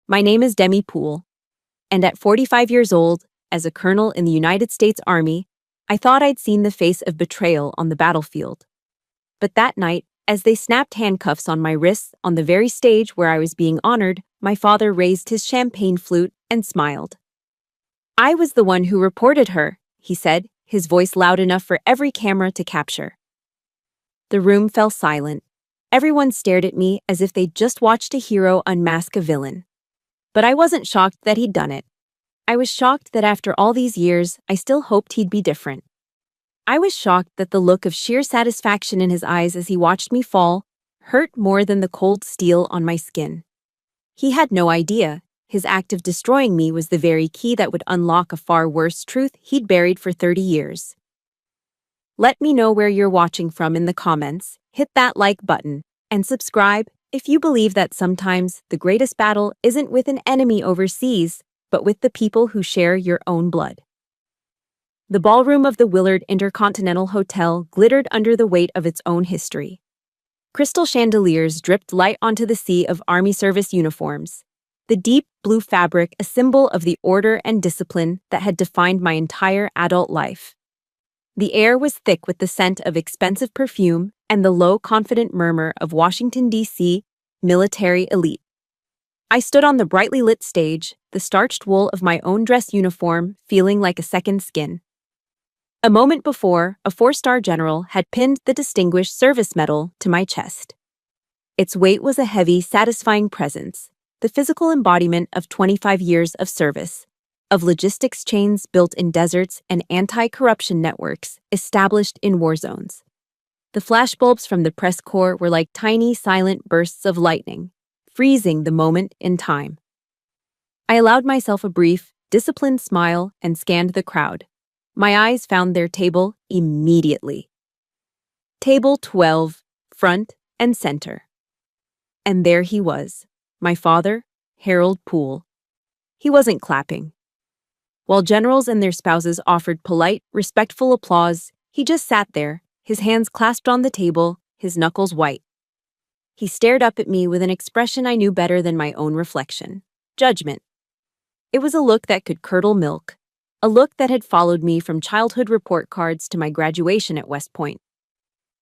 My name is Demi Poole, and at 45 years old, as a colonel in the United States Army, I thought I'd seen the face of betrayal on the battlefield. But that night, as they snapped handcuffs on my wrists on the very stage where I was being honored, my father raised his champagne flute and smiled. "I was the one who reported her," he said, his voice loud enough for every camera to capture. The room fell silent. Everyone stared at me as if they'd just watched a hero unmask a villain. But I wasn't shocked that he'd done it. I was shocked that after all these years, I still hoped he'd be different. I was shocked that the look of sheer satisfaction in his eyes as he watched me fall hurt more than the cold steel on my skin. He had no idea. His act of destroying me was the very key that would unlock a far worse truth he'd buried for 30 years. Let me know where you're watching from in the comments, hit that like button, and subscribe if you believe that sometimes the greatest battle isn't with an enemy overseas, but with the people who share your own blood. The ballroom of the Willard Intercontinental Hotel glittered under the weight of its own history. Crystal chandeliers dripped light onto the sea of Army service uniforms, the deep blue fabric a symbol of the order and discipline that had defined my entire adult life. The air was thick with the scent of expensive perfume and the low, confident murmur of Washington, D.C. military elite. I stood on the brightly lit stage, the starched wool of my own dress uniform feeling like a second skin. A moment before, a 4-star general had pinned the Distinguished Service Medal to my chest. Its weight was a heavy, satisfying presence, the physical embodiment of 25 years of service, of logistics chains built in deserts and anti-corruption networks established in war zones. The flashbulbs from the press corps were like tiny, silent bursts of lightning, freezing the moment in time. I allowed myself a brief, disciplined smile and scanned the crowd. My eyes found their table immediately. Table 12, front and center. And there he was, my father, Harold Poole. He wasn't clapping. While generals and their spouses offered polite, respectful applause, he just sat there, his hands clasped on the table, his knuckles white. He stared up at me with an expression I knew better than my own reflection: judgment. It was a look that could curdle milk, a look that had followed me from childhood report cards to my graduation at West Point.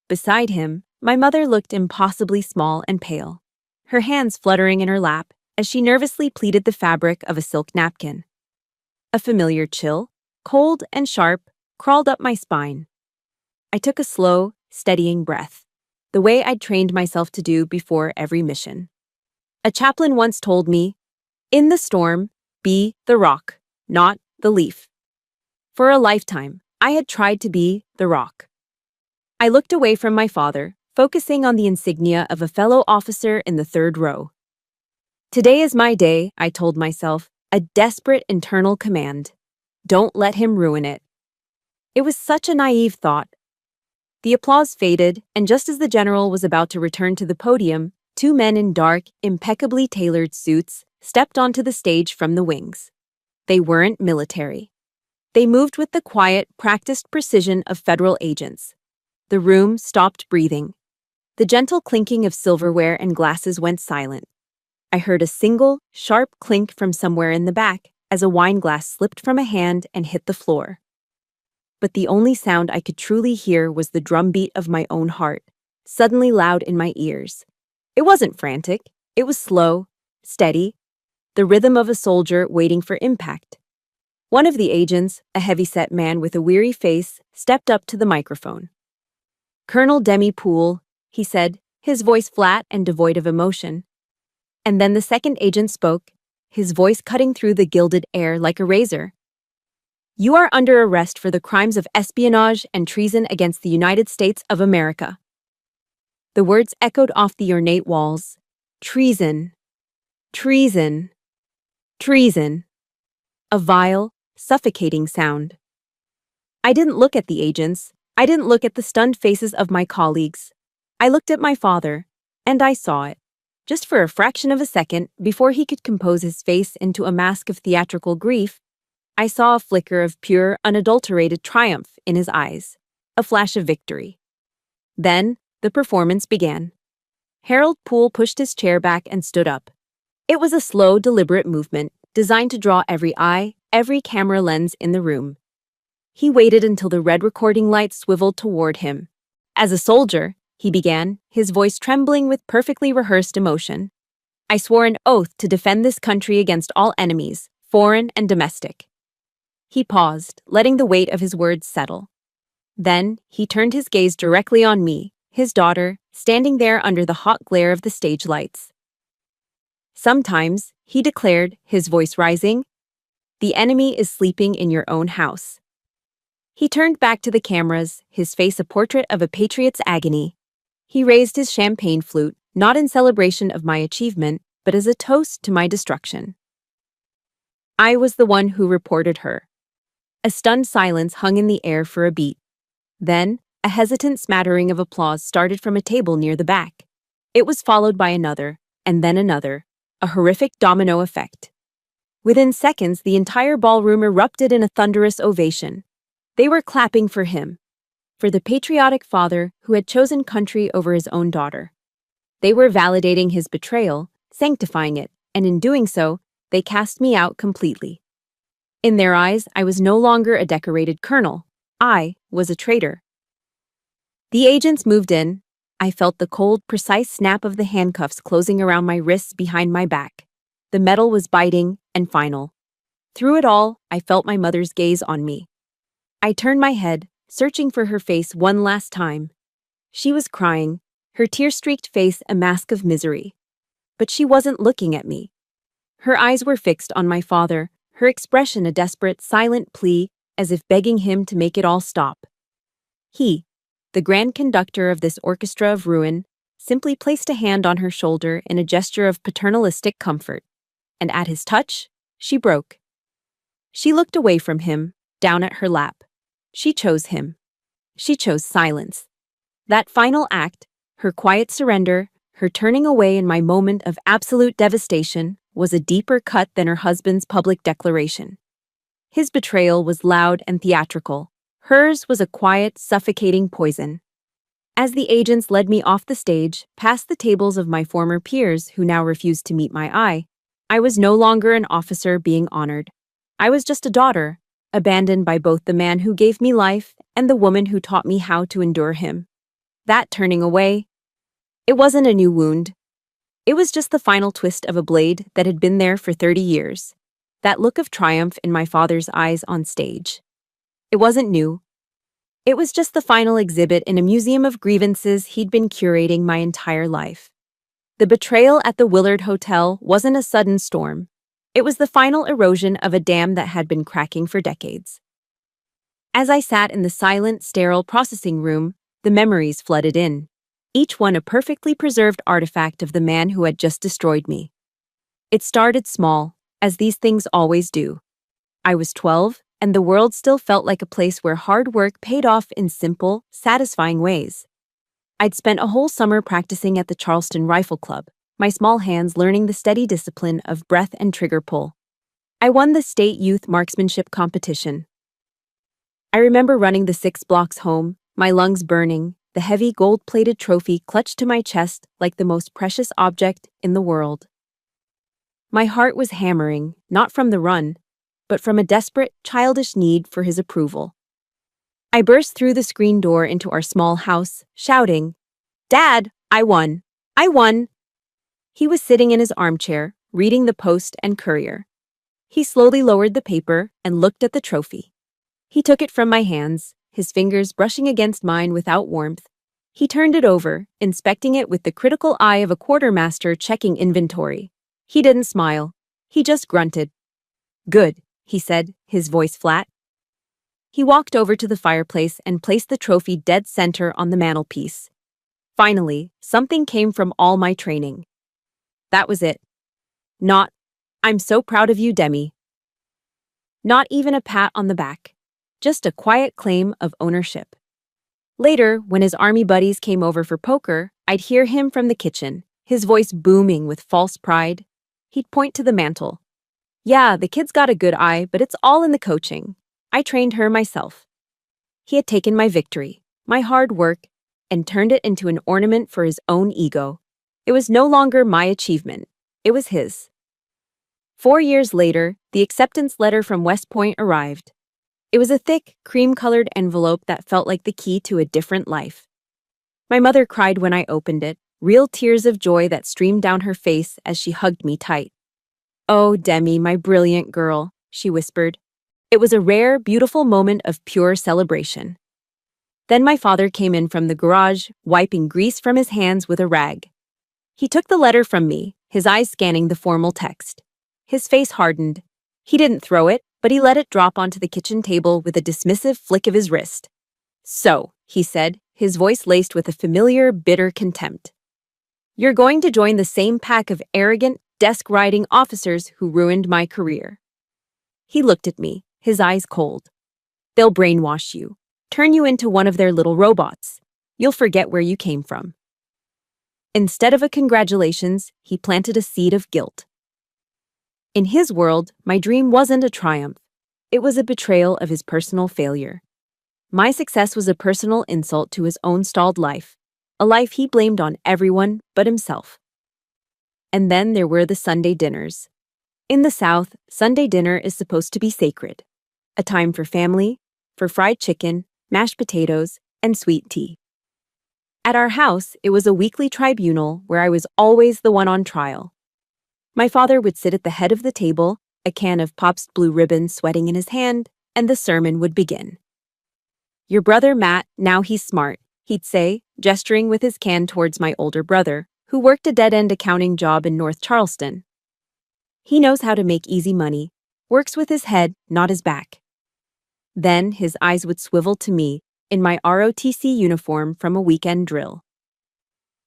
Beside him, my mother looked impossibly small and pale, her hands fluttering in her lap as she nervously pleated the fabric of a silk napkin. A familiar chill, cold and sharp, crawled up my spine. I took a slow, steadying breath, the way I'd trained myself to do before every mission. A chaplain once told me, "In the storm, be the rock, not the leaf." For a lifetime, I had tried to be the rock. I looked away from my father, focusing on the insignia of a fellow officer in the third row. Today is my day, I told myself, a desperate internal command. Don't let him ruin it. It was such a naive thought. The applause faded, and just as the general was about to return to the podium, 2 men in dark, impeccably tailored suits stepped onto the stage from the wings. They weren't military. They moved with the quiet, practiced precision of federal agents. The room stopped breathing. The gentle clinking of silverware and glasses went silent. I heard a single, sharp clink from somewhere in the back as a wine glass slipped from a hand and hit the floor. But the only sound I could truly hear was the drumbeat of my own heart, suddenly loud in my ears. It wasn't frantic. It was slow, steady, the rhythm of a soldier waiting for impact. One of the agents, a heavy-set man with a weary face, stepped up to the microphone. "Colonel Demi Poole," he said, his voice flat and devoid of emotion. And then the second agent spoke, his voice cutting through the gilded air like a razor. "You are under arrest for the crimes of espionage and treason against the United States of America." The words echoed off the ornate walls. Treason. Treason. Treason. A vile, suffocating sound. I didn't look at the agents. I didn't look at the stunned faces of my colleagues. I looked at my father, and I saw it. Just for a fraction of a second, before he could compose his face into a mask of theatrical grief, I saw a flicker of pure, unadulterated triumph in his eyes, a flash of victory. Then, the performance began. Harold Poole pushed his chair back and stood up. It was a slow, deliberate movement, designed to draw every eye, every camera lens in the room. He waited until the red recording light swiveled toward him. As a soldier, he began, his voice trembling with perfectly rehearsed emotion. I swore an oath to defend this country against all enemies, foreign and domestic. He paused, letting the weight of his words settle. Then, he turned his gaze directly on me, his daughter, standing there under the hot glare of the stage lights. Sometimes, he declared, his voice rising, the enemy is sleeping in your own house. He turned back to the cameras, his face a portrait of a patriot's agony. He raised his champagne flute, not in celebration of my achievement, but as a toast to my destruction. I was the one who reported her. A stunned silence hung in the air for a beat. Then, a hesitant smattering of applause started from a table near the back. It was followed by another, and then another, a horrific domino effect. Within seconds, the entire ballroom erupted in a thunderous ovation. They were clapping for him, for the patriotic father who had chosen country over his own daughter. They were validating his betrayal, sanctifying it, and in doing so, they cast me out completely. In their eyes, I was no longer a decorated colonel. I was a traitor. The agents moved in. I felt the cold, precise snap of the handcuffs closing around my wrists behind my back. The metal was biting and final. Through it all, I felt my mother's gaze on me. I turned my head, searching for her face one last time. She was crying, her tear-streaked face a mask of misery. But she wasn't looking at me. Her eyes were fixed on my father, her expression a desperate, silent plea, as if begging him to make it all stop. He, the grand conductor of this orchestra of ruin, simply placed a hand on her shoulder in a gesture of paternalistic comfort. And at his touch, she broke. She looked away from him, down at her lap. She chose him. She chose silence. That final act, her quiet surrender, her turning away in my moment of absolute devastation, was a deeper cut than her husband's public declaration. His betrayal was loud and theatrical. Hers was a quiet, suffocating poison. As the agents led me off the stage, past the tables of my former peers who now refused to meet my eye, I was no longer an officer being honored. I was just a daughter, abandoned by both the man who gave me life and the woman who taught me how to endure him. That turning away, it wasn't a new wound. It was just the final twist of a blade that had been there for 30 years. That look of triumph in my father's eyes on stage. It wasn't new. It was just the final exhibit in a museum of grievances he'd been curating my entire life. The betrayal at the Willard Hotel wasn't a sudden storm. It was the final erosion of a dam that had been cracking for decades. As I sat in the silent, sterile processing room, the memories flooded in, each one a perfectly preserved artifact of the man who had just destroyed me. It started small, as these things always do. I was 12, and the world still felt like a place where hard work paid off in simple, satisfying ways. I'd spent a whole summer practicing at the Charleston Rifle Club, my small hands learning the steady discipline of breath and trigger pull. I won the state youth marksmanship competition. I remember running the 6 blocks home, my lungs burning, the heavy gold-plated trophy clutched to my chest like the most precious object in the world. My heart was hammering, not from the run, but from a desperate, childish need for his approval. I burst through the screen door into our small house, shouting, "Dad, I won! I won!" He was sitting in his armchair, reading the Post and Courier. He slowly lowered the paper and looked at the trophy. He took it from my hands, his fingers brushing against mine without warmth. He turned it over, inspecting it with the critical eye of a quartermaster checking inventory. He didn't smile. He just grunted. "Good," he said, his voice flat. He walked over to the fireplace and placed the trophy dead center on the mantelpiece. Finally, something came from all my training. That was it. Not, "I'm so proud of you, Demi." Not even a pat on the back. Just a quiet claim of ownership. Later, when his army buddies came over for poker, I'd hear him from the kitchen, his voice booming with false pride. He'd point to the mantle. "Yeah, the kid's got a good eye, but it's all in the coaching. I trained her myself." He had taken my victory, my hard work, and turned it into an ornament for his own ego. It was no longer my achievement. It was his. 4 years later, the acceptance letter from West Point arrived. It was a thick, cream-colored envelope that felt like the key to a different life. My mother cried when I opened it, real tears of joy that streamed down her face as she hugged me tight. "Oh, Demi, my brilliant girl," she whispered. It was a rare, beautiful moment of pure celebration. Then my father came in from the garage, wiping grease from his hands with a rag. He took the letter from me, his eyes scanning the formal text. His face hardened. He didn't throw it, but he let it drop onto the kitchen table with a dismissive flick of his wrist. "So," he said, his voice laced with a familiar, bitter contempt. "You're going to join the same pack of arrogant, desk-riding officers who ruined my career." He looked at me, his eyes cold. "They'll brainwash you, turn you into one of their little robots. You'll forget where you came from." Instead of a congratulations, he planted a seed of guilt. In his world, my dream wasn't a triumph. It was a betrayal of his personal failure. My success was a personal insult to his own stalled life, a life he blamed on everyone but himself. And then there were the Sunday dinners. In the South, Sunday dinner is supposed to be sacred. A time for family, for fried chicken, mashed potatoes, and sweet tea. At our house, it was a weekly tribunal where I was always the one on trial. My father would sit at the head of the table, a can of Pop's Blue Ribbon sweating in his hand, and the sermon would begin. "Your brother Matt, now he's smart," he'd say, gesturing with his can towards my older brother, who worked a dead-end accounting job in North Charleston. "He knows how to make easy money, works with his head, not his back." Then his eyes would swivel to me, in my ROTC uniform from a weekend drill.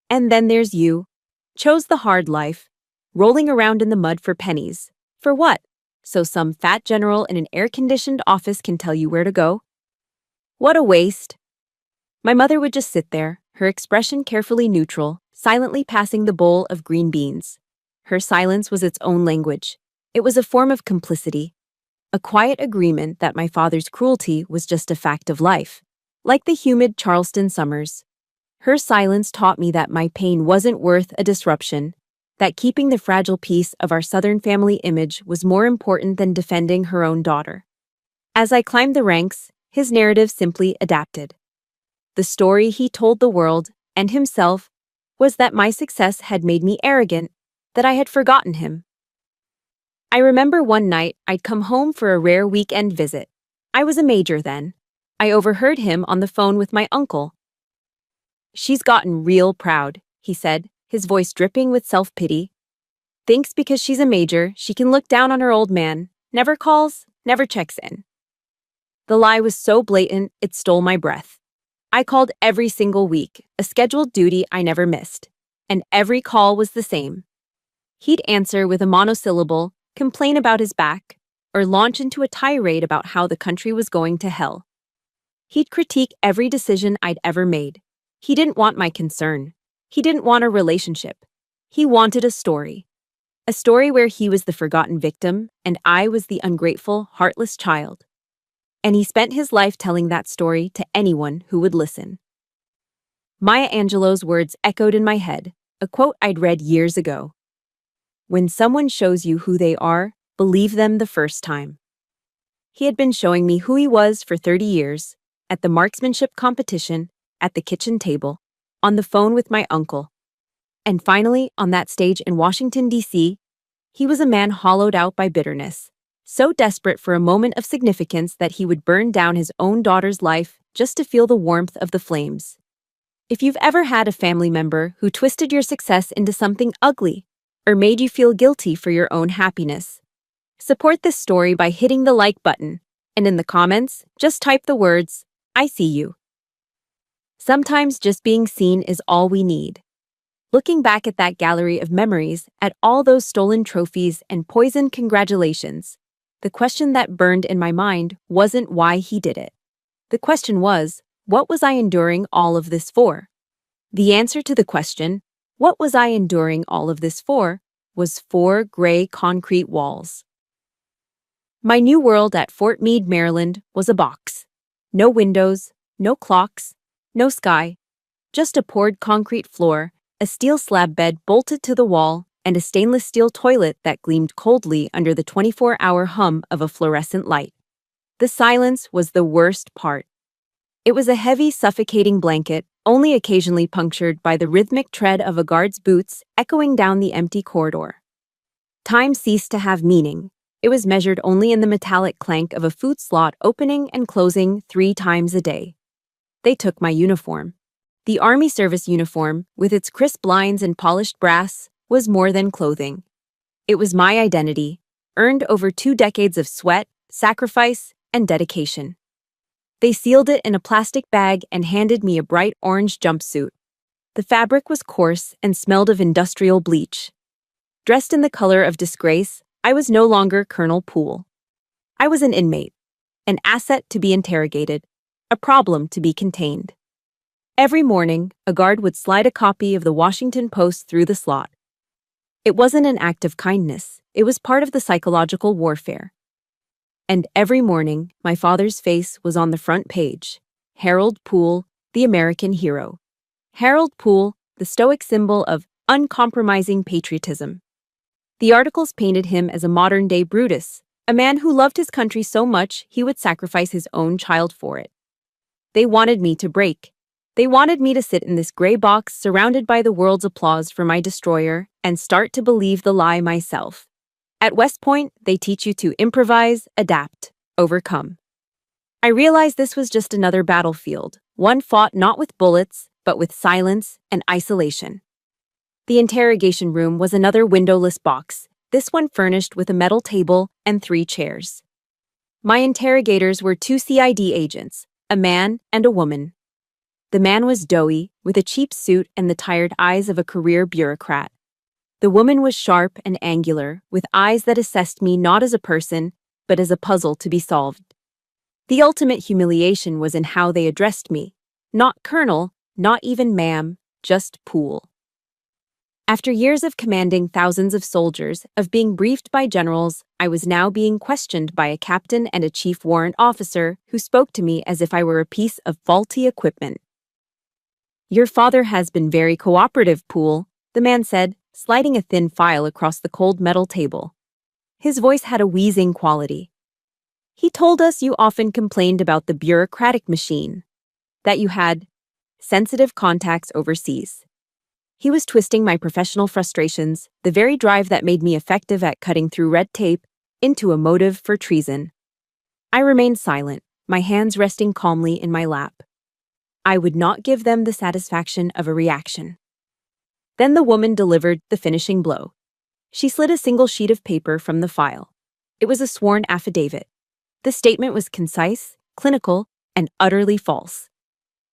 "And then there's you. Chose the hard life, rolling around in the mud for pennies. For what? So some fat general in an air-conditioned office can tell you where to go? What a waste." My mother would just sit there, her expression carefully neutral, silently passing the bowl of green beans. Her silence was its own language. It was a form of complicity, a quiet agreement that my father's cruelty was just a fact of life, like the humid Charleston summers. Her silence taught me that my pain wasn't worth a disruption, that keeping the fragile peace of our Southern family image was more important than defending her own daughter. As I climbed the ranks, his narrative simply adapted. The story he told the world, and himself, was that my success had made me arrogant, that I had forgotten him. I remember one night I'd come home for a rare weekend visit. I was a major then. I overheard him on the phone with my uncle. "She's gotten real proud," he said, his voice dripping with self-pity. "Thinks because she's a major, she can look down on her old man. Never calls, never checks in." The lie was so blatant, it stole my breath. I called every single week, a scheduled duty I never missed. And every call was the same. He'd answer with a monosyllable, complain about his back, or launch into a tirade about how the country was going to hell. He'd critique every decision I'd ever made. He didn't want my concern. He didn't want a relationship. He wanted a story. A story where he was the forgotten victim and I was the ungrateful, heartless child. And he spent his life telling that story to anyone who would listen. Maya Angelou's words echoed in my head, a quote I'd read years ago. "When someone shows you who they are, believe them the first time." He had been showing me who he was for 30 years, at the marksmanship competition, at the kitchen table, on the phone with my uncle. And finally, on that stage in Washington, D.C., he was a man hollowed out by bitterness, so desperate for a moment of significance that he would burn down his own daughter's life just to feel the warmth of the flames. If you've ever had a family member who twisted your success into something ugly or made you feel guilty for your own happiness, support this story by hitting the like button, and in the comments, just type the words, "I see you." Sometimes just being seen is all we need. Looking back at that gallery of memories, at all those stolen trophies and poisoned congratulations, the question that burned in my mind wasn't why he did it. The question was, what was I enduring all of this for? The answer to the question, what was I enduring all of this for, was 4 gray concrete walls. My new world at Fort Meade, Maryland, was a box. No windows, no clocks, no sky, just a poured concrete floor, a steel slab bed bolted to the wall, and a stainless steel toilet that gleamed coldly under the 24-hour hum of a fluorescent light. The silence was the worst part. It was a heavy, suffocating blanket, only occasionally punctured by the rhythmic tread of a guard's boots echoing down the empty corridor. Time ceased to have meaning. It was measured only in the metallic clank of a food slot opening and closing 3 times a day. They took my uniform. The Army service uniform, with its crisp lines and polished brass, was more than clothing. It was my identity, earned over 2 decades of sweat, sacrifice, and dedication. They sealed it in a plastic bag and handed me a bright orange jumpsuit. The fabric was coarse and smelled of industrial bleach. Dressed in the color of disgrace, I was no longer Colonel Poole. I was an inmate, an asset to be interrogated, a problem to be contained. Every morning, a guard would slide a copy of the Washington Post through the slot. It wasn't an act of kindness, it was part of the psychological warfare. And every morning, my father's face was on the front page. Harold Poole, the American hero. Harold Poole, the stoic symbol of uncompromising patriotism. The articles painted him as a modern-day Brutus, a man who loved his country so much he would sacrifice his own child for it. They wanted me to break. They wanted me to sit in this gray box surrounded by the world's applause for my destroyer and start to believe the lie myself. At West Point, they teach you to improvise, adapt, overcome. I realized this was just another battlefield, one fought not with bullets, but with silence and isolation. The interrogation room was another windowless box, this one furnished with a metal table and 3 chairs. My interrogators were 2 CID agents, a man and a woman. The man was doughy, with a cheap suit and the tired eyes of a career bureaucrat. The woman was sharp and angular, with eyes that assessed me not as a person, but as a puzzle to be solved. The ultimate humiliation was in how they addressed me. Not Colonel, not even ma'am, just Poole. After years of commanding thousands of soldiers, of being briefed by generals, I was now being questioned by a captain and a chief warrant officer who spoke to me as if I were a piece of faulty equipment. "Your father has been very cooperative, Poole," the man said, sliding a thin file across the cold metal table. His voice had a wheezing quality. "He told us you often complained about the bureaucratic machine, that you had sensitive contacts overseas." He was twisting my professional frustrations, the very drive that made me effective at cutting through red tape, into a motive for treason. I remained silent, my hands resting calmly in my lap. I would not give them the satisfaction of a reaction. Then the woman delivered the finishing blow. She slid a single sheet of paper from the file. It was a sworn affidavit. The statement was concise, clinical, and utterly false.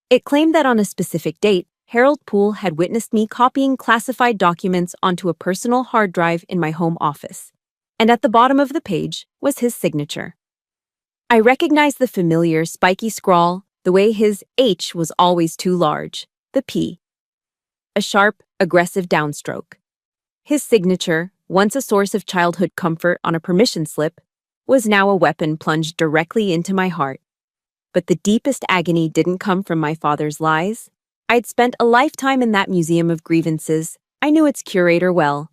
It claimed that on a specific date, Harold Poole had witnessed me copying classified documents onto a personal hard drive in my home office. And at the bottom of the page was his signature. I recognized the familiar spiky scrawl, the way his H was always too large, the P. A sharp, aggressive downstroke. His signature, once a source of childhood comfort on a permission slip, was now a weapon plunged directly into my heart. But the deepest agony didn't come from my father's lies. I'd spent a lifetime in that museum of grievances. I knew its curator well.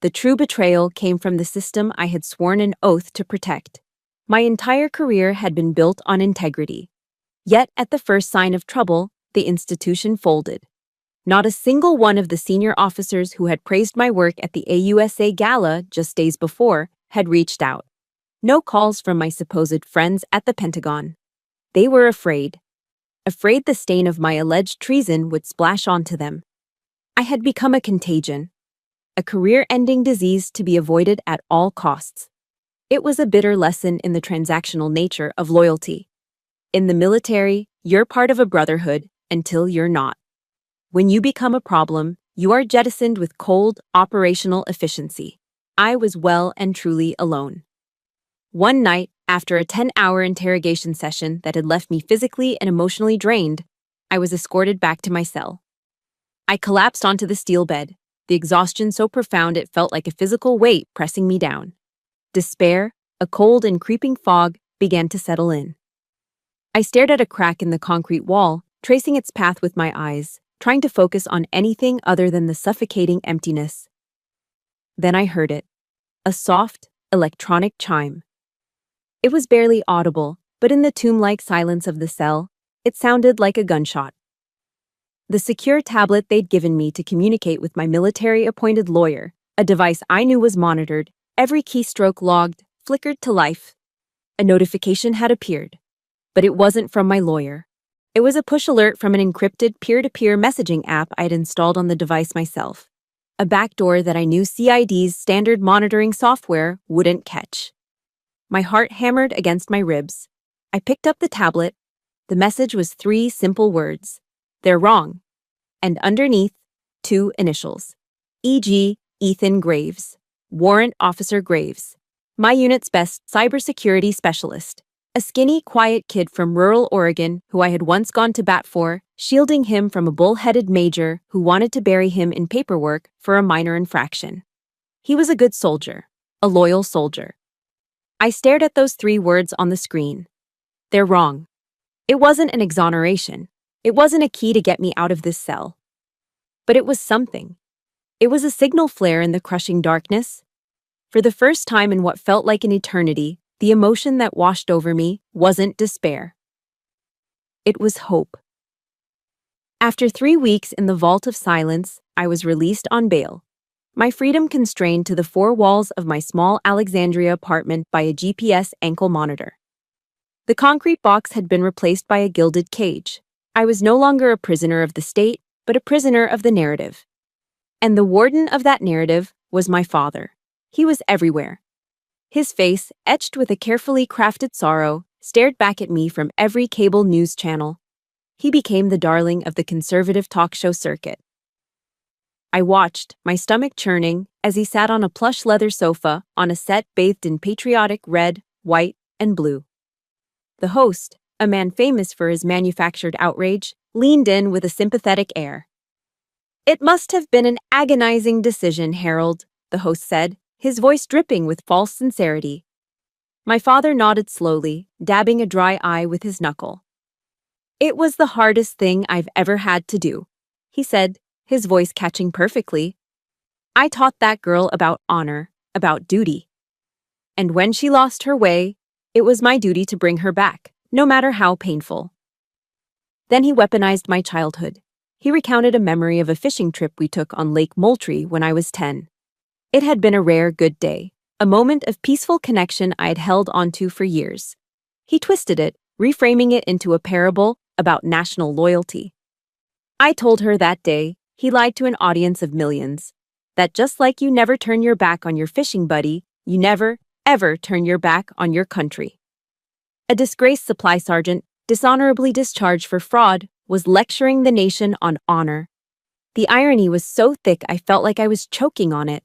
The true betrayal came from the system I had sworn an oath to protect. My entire career had been built on integrity. Yet at the first sign of trouble, the institution folded. Not a single one of the senior officers who had praised my work at the AUSA Gala just days before had reached out. No calls from my supposed friends at the Pentagon. They were afraid. Afraid the stain of my alleged treason would splash onto them. I had become a contagion, a career-ending disease to be avoided at all costs. It was a bitter lesson in the transactional nature of loyalty. In the military, you're part of a brotherhood until you're not. When you become a problem, you are jettisoned with cold, operational efficiency. I was well and truly alone. One night, after a 10-hour interrogation session that had left me physically and emotionally drained, I was escorted back to my cell. I collapsed onto the steel bed, the exhaustion so profound it felt like a physical weight pressing me down. Despair, a cold and creeping fog, began to settle in. I stared at a crack in the concrete wall, tracing its path with my eyes, trying to focus on anything other than the suffocating emptiness. Then I heard it. A soft, electronic chime. It was barely audible, but in the tomb-like silence of the cell, it sounded like a gunshot. The secure tablet they'd given me to communicate with my military-appointed lawyer, a device I knew was monitored, every keystroke logged, flickered to life. A notification had appeared. But it wasn't from my lawyer. It was a push alert from an encrypted peer-to-peer messaging app I'd installed on the device myself. A backdoor that I knew CID's standard monitoring software wouldn't catch. My heart hammered against my ribs. I picked up the tablet. The message was 3 simple words. They're wrong. And underneath, 2 initials. E.g., Ethan Graves. Warrant Officer Graves. My unit's best cybersecurity specialist. A skinny, quiet kid from rural Oregon who I had once gone to bat for, shielding him from a bull-headed major who wanted to bury him in paperwork for a minor infraction. He was a good soldier. A loyal soldier. I stared at those 3 words on the screen. They're wrong. It wasn't an exoneration. It wasn't a key to get me out of this cell. But it was something. It was a signal flare in the crushing darkness. For the first time in what felt like an eternity, the emotion that washed over me wasn't despair. It was hope. After 3 weeks in the vault of silence, I was released on bail. My freedom constrained to the 4 walls of my small Alexandria apartment by a GPS ankle monitor. The concrete box had been replaced by a gilded cage. I was no longer a prisoner of the state, but a prisoner of the narrative. And the warden of that narrative was my father. He was everywhere. His face, etched with a carefully crafted sorrow, stared back at me from every cable news channel. He became the darling of the conservative talk show circuit. I watched, my stomach churning, as he sat on a plush leather sofa on a set bathed in patriotic red, white, and blue. The host, a man famous for his manufactured outrage, leaned in with a sympathetic air. "It must have been an agonizing decision, Harold," the host said, his voice dripping with false sincerity. My father nodded slowly, dabbing a dry eye with his knuckle. "It was the hardest thing I've ever had to do," he said, his voice catching perfectly. "I taught that girl about honor, about duty. And when she lost her way, it was my duty to bring her back, no matter how painful." Then he weaponized my childhood. He recounted a memory of a fishing trip we took on Lake Moultrie when I was 10. It had been a rare good day, a moment of peaceful connection I had held onto for years. He twisted it, reframing it into a parable about national loyalty. I told her that day, he lied to an audience of millions, that just like you never turn your back on your fishing buddy, you never, ever turn your back on your country. A disgraced supply sergeant, dishonorably discharged for fraud, was lecturing the nation on honor. The irony was so thick I felt like I was choking on it.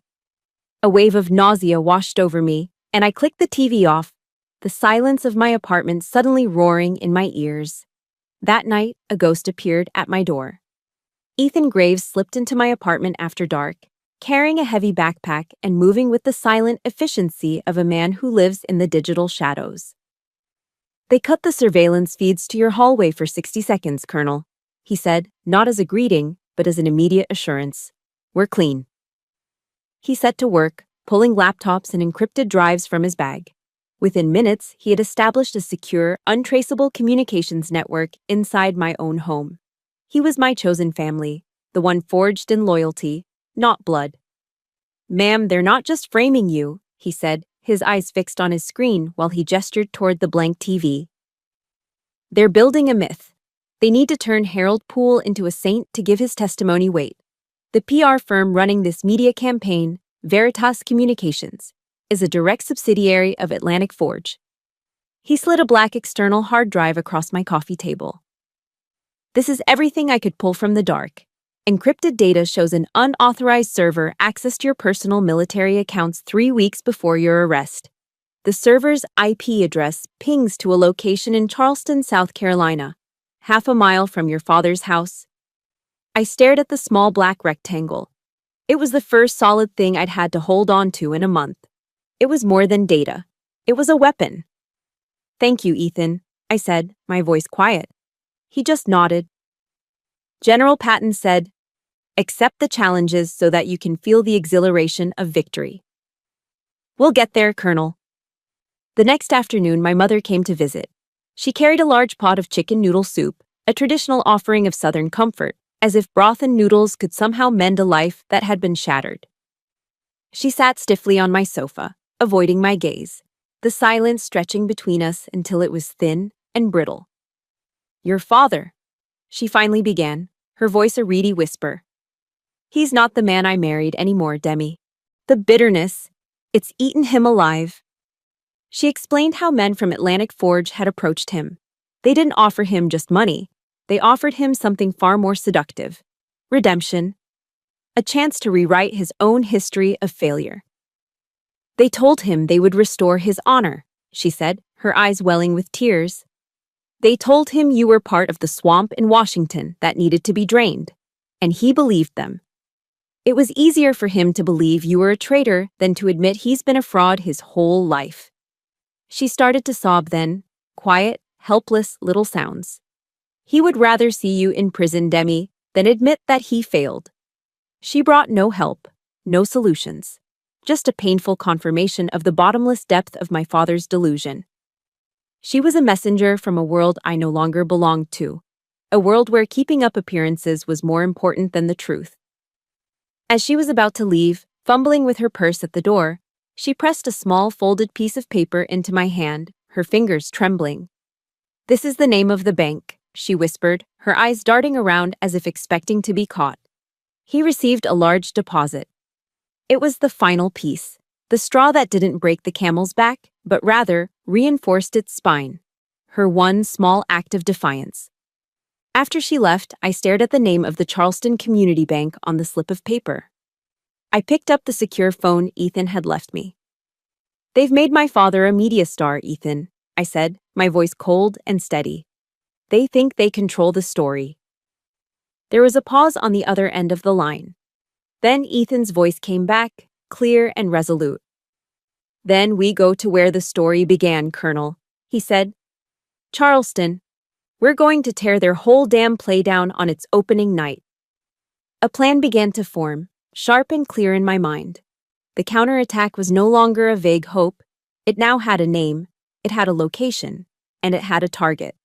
A wave of nausea washed over me, and I clicked the TV off, the silence of my apartment suddenly roaring in my ears. That night, a ghost appeared at my door. Ethan Graves slipped into my apartment after dark, carrying a heavy backpack and moving with the silent efficiency of a man who lives in the digital shadows. "They cut the surveillance feeds to your hallway for 60 seconds, Colonel," he said, not as a greeting, but as an immediate assurance. "We're clean." He set to work, pulling laptops and encrypted drives from his bag. Within minutes, he had established a secure, untraceable communications network inside my own home. He was my chosen family, the one forged in loyalty, not blood. "Ma'am, they're not just framing you," he said, his eyes fixed on his screen while he gestured toward the blank TV. "They're building a myth. They need to turn Harold Poole into a saint to give his testimony weight. The PR firm running this media campaign, Veritas Communications, is a direct subsidiary of Atlantic Forge." He slid a black external hard drive across my coffee table. "This is everything I could pull from the dark. Encrypted data shows an unauthorized server accessed your personal military accounts 3 weeks before your arrest. The server's IP address pings to a location in Charleston, South Carolina, half a mile from your father's house." I stared at the small black rectangle. It was the first solid thing I'd had to hold on to in a month. It was more than data. It was a weapon. "Thank you, Ethan," I said, my voice quiet. He just nodded. General Patton said, Accept the challenges so that you can feel the exhilaration of victory. We'll get there, Colonel. The next afternoon, my mother came to visit. She carried a large pot of chicken noodle soup, a traditional offering of Southern comfort, as if broth and noodles could somehow mend a life that had been shattered. She sat stiffly on my sofa, avoiding my gaze, the silence stretching between us until it was thin and brittle. Your father, she finally began, her voice a reedy whisper. He's not the man I married anymore, Demi. The bitterness, it's eaten him alive. She explained how men from Atlantic Forge had approached him. They didn't offer him just money. They offered him something far more seductive. Redemption. A chance to rewrite his own history of failure. They told him they would restore his honor, she said, her eyes welling with tears. They told him you were part of the swamp in Washington that needed to be drained, and he believed them. It was easier for him to believe you were a traitor than to admit he's been a fraud his whole life. She started to sob then, quiet, helpless little sounds. He would rather see you in prison, Demi, than admit that he failed. She brought no help, no solutions, just a painful confirmation of the bottomless depth of my father's delusion. She was a messenger from a world I no longer belonged to, a world where keeping up appearances was more important than the truth. As she was about to leave, fumbling with her purse at the door, she pressed a small folded piece of paper into my hand, her fingers trembling. This is the name of the bank, she whispered, her eyes darting around as if expecting to be caught. He received a large deposit. It was the final piece, the straw that didn't break the camel's back, but rather reinforced its spine. Her one small act of defiance. After she left, I stared at the name of the Charleston Community Bank on the slip of paper. I picked up the secure phone Ethan had left me. They've made my father a media star, Ethan, I said, my voice cold and steady. They think they control the story. There was a pause on the other end of the line. Then Ethan's voice came back, clear and resolute. Then we go to where the story began, Colonel, he said. Charleston. We're going to tear their whole damn play down on its opening night. A plan began to form, sharp and clear in my mind. The counterattack was no longer a vague hope. It now had a name, it had a location, and it had a target.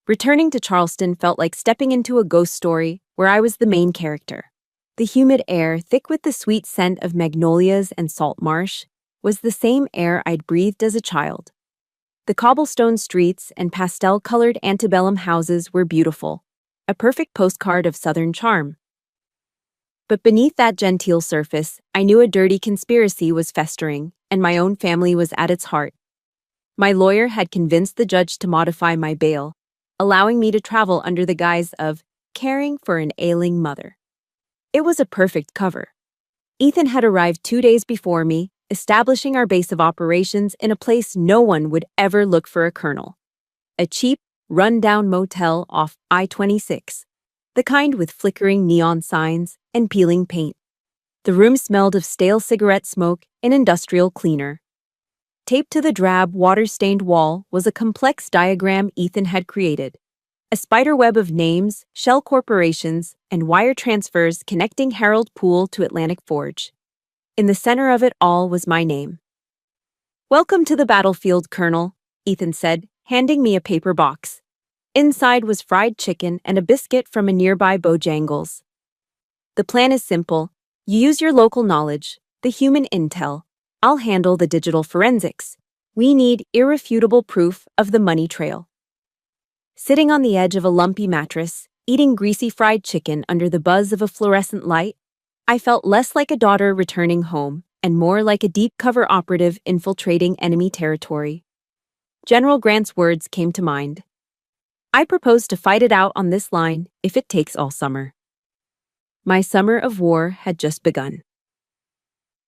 Returning to Charleston felt like stepping into a ghost story where I was the main character. The humid air, thick with the sweet scent of magnolias and salt marsh, was the same air I'd breathed as a child. The cobblestone streets and pastel-colored antebellum houses were beautiful, a perfect postcard of Southern charm. But beneath that genteel surface, I knew a dirty conspiracy was festering, and my own family was at its heart. My lawyer had convinced the judge to modify my bail, allowing me to travel under the guise of caring for an ailing mother. It was a perfect cover. Ethan had arrived 2 days before me, establishing our base of operations in a place no one would ever look for a colonel. A cheap, run-down motel off I-26, the kind with flickering neon signs and peeling paint. The room smelled of stale cigarette smoke and industrial cleaner. Taped to the drab, water-stained wall was a complex diagram Ethan had created, a spiderweb of names, shell corporations, and wire transfers connecting Harold Pool to Atlantic Forge. In the center of it all was my name. Welcome to the battlefield, Colonel, Ethan said, handing me a paper box. Inside was fried chicken and a biscuit from a nearby Bojangles. The plan is simple. You use your local knowledge, the human intel. I'll handle the digital forensics. We need irrefutable proof of the money trail. Sitting on the edge of a lumpy mattress, eating greasy fried chicken under the buzz of a fluorescent light, I felt less like a daughter returning home and more like a deep-cover operative infiltrating enemy territory. General Grant's words came to mind. I propose to fight it out on this line if it takes all summer. My summer of war had just begun.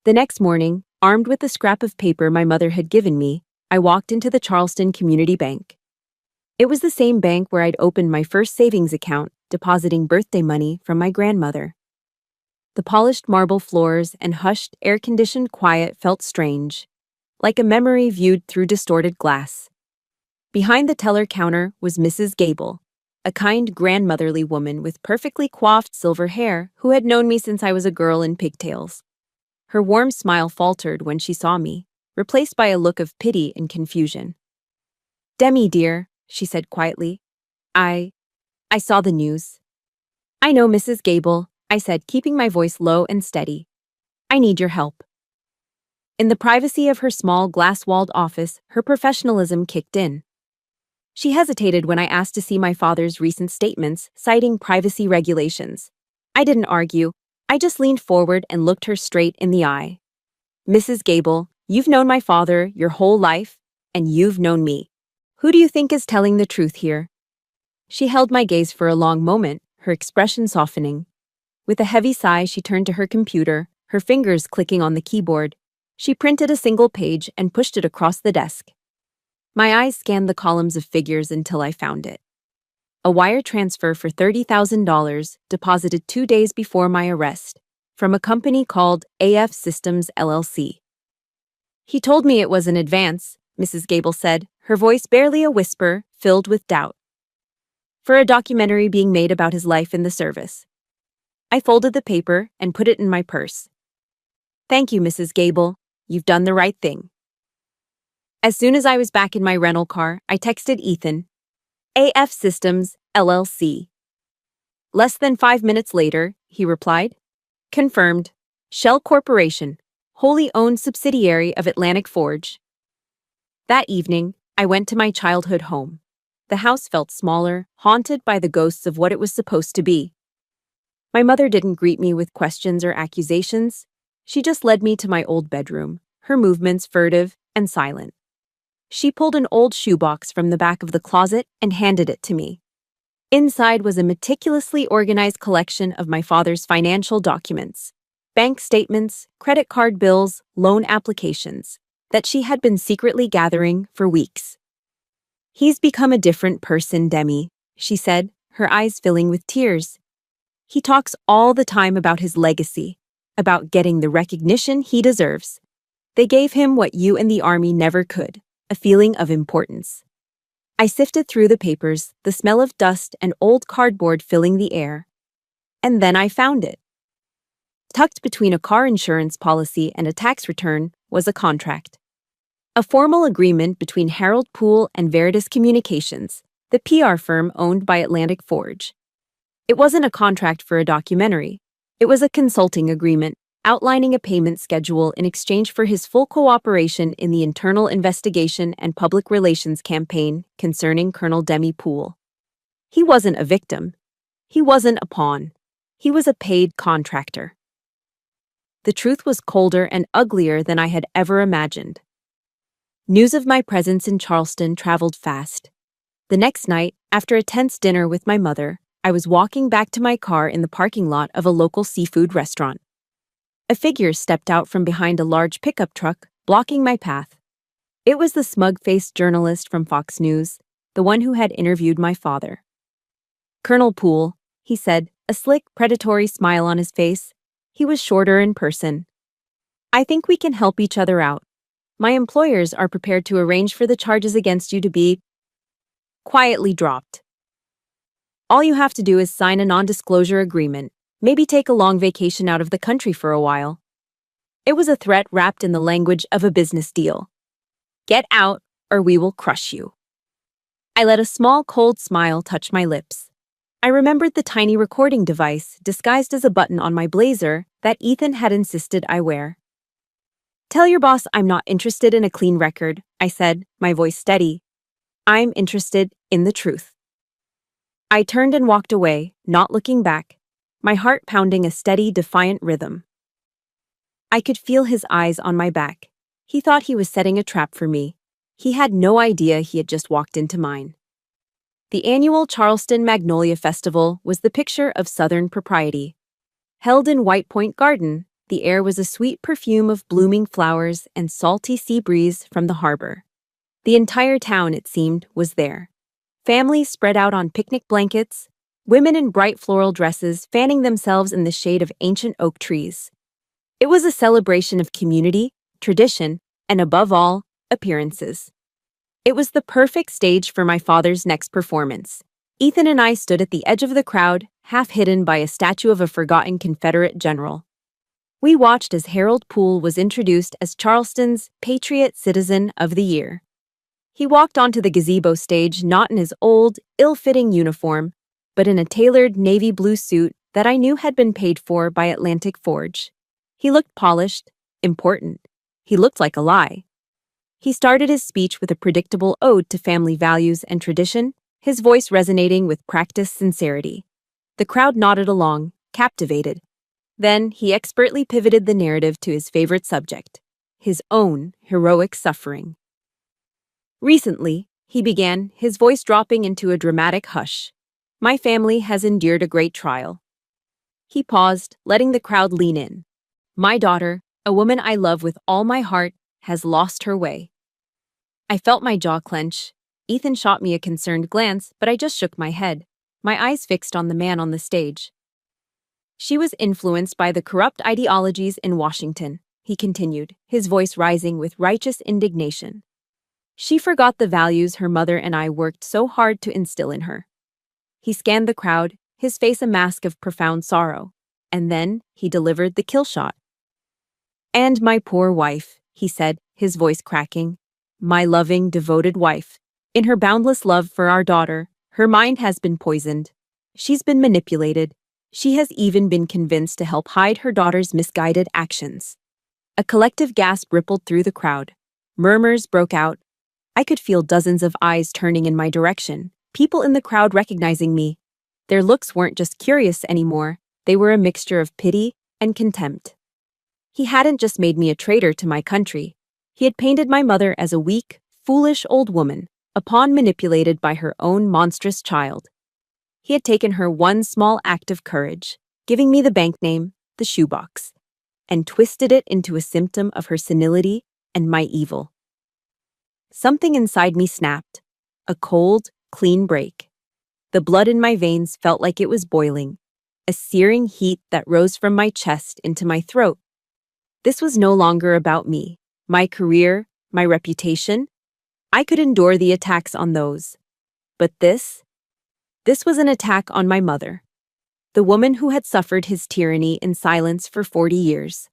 The next morning, armed with the scrap of paper my mother had given me, I walked into the Charleston Community Bank. It was the same bank where I'd opened my first savings account, depositing birthday money from my grandmother. The polished marble floors and hushed, air-conditioned quiet felt strange, like a memory viewed through distorted glass. Behind the teller counter was Mrs. Gable, a kind grandmotherly woman with perfectly coiffed silver hair who had known me since I was a girl in pigtails. Her warm smile faltered when she saw me, replaced by a look of pity and confusion. "Demi, dear," she said quietly, I saw the news." "I know, Mrs. Gable," I said, keeping my voice low and steady. "I need your help." In the privacy of her small glass-walled office, her professionalism kicked in. She hesitated when I asked to see my father's recent statements, citing privacy regulations. I didn't argue. I just leaned forward and looked her straight in the eye. "Mrs. Gable, you've known my father your whole life, and you've known me. Who do you think is telling the truth here?" She held my gaze for a long moment, her expression softening. With a heavy sigh, she turned to her computer, her fingers clicking on the keyboard. She printed a single page and pushed it across the desk. My eyes scanned the columns of figures until I found it. A wire transfer for $30,000 deposited 2 days before my arrest from a company called AF Systems LLC. "He told me it was an advance," Mrs. Gable said, her voice barely a whisper, filled with doubt, "for a documentary being made about his life in the service." I folded the paper and put it in my purse. "Thank you, Mrs. Gable. You've done the right thing." As soon as I was back in my rental car, I texted Ethan, "AF Systems, LLC." Less than 5 minutes later, he replied, "Confirmed. Shell Corporation, wholly owned subsidiary of Atlantic Forge." That evening, I went to my childhood home. The house felt smaller, haunted by the ghosts of what it was supposed to be. My mother didn't greet me with questions or accusations. She just led me to my old bedroom, her movements furtive and silent. She pulled an old shoebox from the back of the closet and handed it to me. Inside was a meticulously organized collection of my father's financial documents, bank statements, credit card bills, loan applications, that she had been secretly gathering for weeks. "He's become a different person, Demi," she said, her eyes filling with tears. "He talks all the time about his legacy, about getting the recognition he deserves. They gave him what you and the Army never could, a feeling of importance." I sifted through the papers, the smell of dust and old cardboard filling the air. And then I found it. Tucked between a car insurance policy and a tax return was a contract. A formal agreement between Harold Poole and Veritas Communications, the PR firm owned by Atlantic Forge. It wasn't a contract for a documentary. It was a consulting agreement, outlining a payment schedule in exchange for his full cooperation in the internal investigation and public relations campaign concerning Colonel Demi Poole. He wasn't a victim. He wasn't a pawn. He was a paid contractor. The truth was colder and uglier than I had ever imagined. News of my presence in Charleston traveled fast. The next night, after a tense dinner with my mother, I was walking back to my car in the parking lot of a local seafood restaurant. A figure stepped out from behind a large pickup truck, blocking my path. It was the smug-faced journalist from Fox News, the one who had interviewed my father. "Colonel Poole," he said, a slick, predatory smile on his face. He was shorter in person. "I think we can help each other out. My employers are prepared to arrange for the charges against you to be quietly dropped. All you have to do is sign a non-disclosure agreement, maybe take a long vacation out of the country for a while." It was a threat wrapped in the language of a business deal. "Get out, or we will crush you." I let a small, cold smile touch my lips. I remembered the tiny recording device, disguised as a button on my blazer, that Ethan had insisted I wear. "Tell your boss I'm not interested in a clean record," I said, my voice steady. "I'm interested in the truth." I turned and walked away, not looking back, my heart pounding a steady, defiant rhythm. I could feel his eyes on my back. He thought he was setting a trap for me. He had no idea he had just walked into mine. The annual Charleston Magnolia Festival was the picture of Southern propriety. Held in White Point Garden, the air was a sweet perfume of blooming flowers and salty sea breeze from the harbor. The entire town, it seemed, was there. Families spread out on picnic blankets, women in bright floral dresses fanning themselves in the shade of ancient oak trees. It was a celebration of community, tradition, and above all, appearances. It was the perfect stage for my father's next performance. Ethan and I stood at the edge of the crowd, half hidden by a statue of a forgotten Confederate general. We watched as Harold Poole was introduced as Charleston's Patriot Citizen of the Year. He walked onto the gazebo stage not in his old, ill-fitting uniform, but in a tailored navy blue suit that I knew had been paid for by Atlantic Forge. He looked polished, important. He looked like a lie. He started his speech with a predictable ode to family values and tradition, his voice resonating with practiced sincerity. The crowd nodded along, captivated. Then he expertly pivoted the narrative to his favorite subject, his own heroic suffering. Recently, he began, his voice dropping into a dramatic hush. My family has endured a great trial. He paused, letting the crowd lean in. My daughter, a woman I love with all my heart, has lost her way. I felt my jaw clench. Ethan shot me a concerned glance, but I just shook my head, my eyes fixed on the man on the stage. She was influenced by the corrupt ideologies in Washington, he continued, his voice rising with righteous indignation. She forgot the values her mother and I worked so hard to instill in her. He scanned the crowd, his face a mask of profound sorrow, and then he delivered the kill shot. And my poor wife, he said, his voice cracking. My loving, devoted wife. In her boundless love for our daughter, her mind has been poisoned. She's been manipulated. She has even been convinced to help hide her daughter's misguided actions. A collective gasp rippled through the crowd. Murmurs broke out. I could feel dozens of eyes turning in my direction, people in the crowd recognizing me. Their looks weren't just curious anymore, they were a mixture of pity and contempt. He hadn't just made me a traitor to my country. He had painted my mother as a weak, foolish old woman, a pawn manipulated by her own monstrous child. He had taken her one small act of courage, giving me the bank name, the shoebox, and twisted it into a symptom of her senility and my evil. Something inside me snapped, a cold, clean break. The blood in my veins felt like it was boiling, a searing heat that rose from my chest into my throat. This was no longer about me, my career, my reputation. I could endure the attacks on those. But this was an attack on my mother, the woman who had suffered his tyranny in silence for 40 years,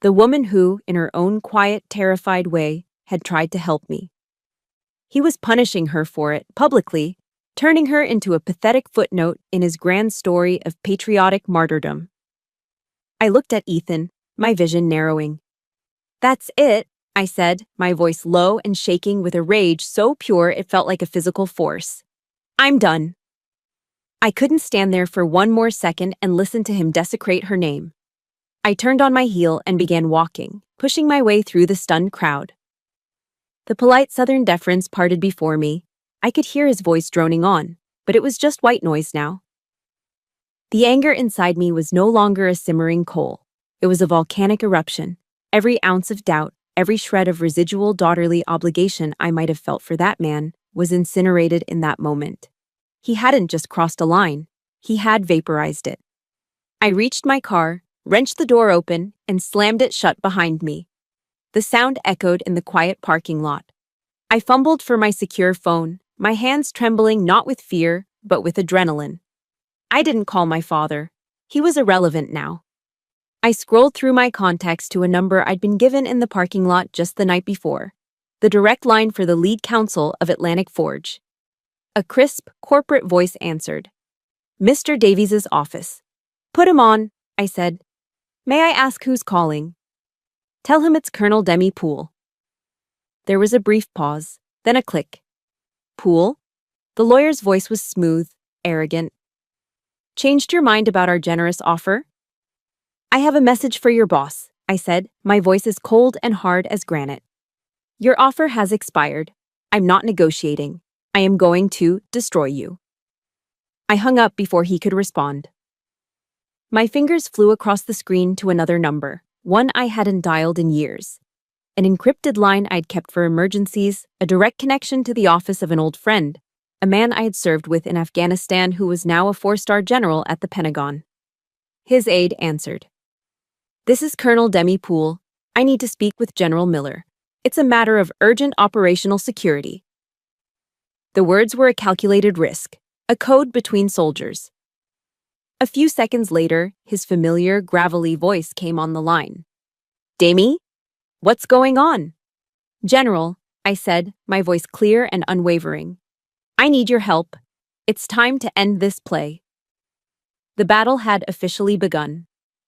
the woman who, in her own quiet, terrified way, had tried to help me. He was punishing her for it, publicly, turning her into a pathetic footnote in his grand story of patriotic martyrdom. I looked at Ethan, my vision narrowing. That's it, I said, my voice low and shaking with a rage so pure it felt like a physical force. I'm done. I couldn't stand there for one more second and listen to him desecrate her name. I turned on my heel and began walking, pushing my way through the stunned crowd. The polite Southern deference parted before me. I could hear his voice droning on, but it was just white noise now. The anger inside me was no longer a simmering coal. It was a volcanic eruption. Every ounce of doubt, every shred of residual daughterly obligation I might have felt for that man was incinerated in that moment. He hadn't just crossed a line, he had vaporized it. I reached my car, wrenched the door open, and slammed it shut behind me. The sound echoed in the quiet parking lot. I fumbled for my secure phone, my hands trembling not with fear, but with adrenaline. I didn't call my father. He was irrelevant now. I scrolled through my contacts to a number I'd been given in the parking lot just the night before, the direct line for the lead counsel of Atlantic Forge. A crisp, corporate voice answered. Mr. Davies's office. Put him on, I said. May I ask who's calling? Tell him it's Colonel Demi Poole. There was a brief pause, then a click. Poole? The lawyer's voice was smooth, arrogant. Changed your mind about our generous offer? I have a message for your boss, I said, my voice as cold and hard as granite. Your offer has expired. I'm not negotiating. I am going to destroy you. I hung up before he could respond. My fingers flew across the screen to another number, one I hadn't dialed in years. An encrypted line I'd kept for emergencies, a direct connection to the office of an old friend, a man I had served with in Afghanistan who was now a 4-star general at the Pentagon. His aide answered. This is Colonel Demi Poole. I need to speak with General Miller. It's a matter of urgent operational security. The words were a calculated risk, A code between soldiers. A few seconds later, his familiar, gravelly voice came on the line. Demi? What's going on? General, I said, my voice clear and unwavering. I need your help. It's time to end this play. The battle had officially begun.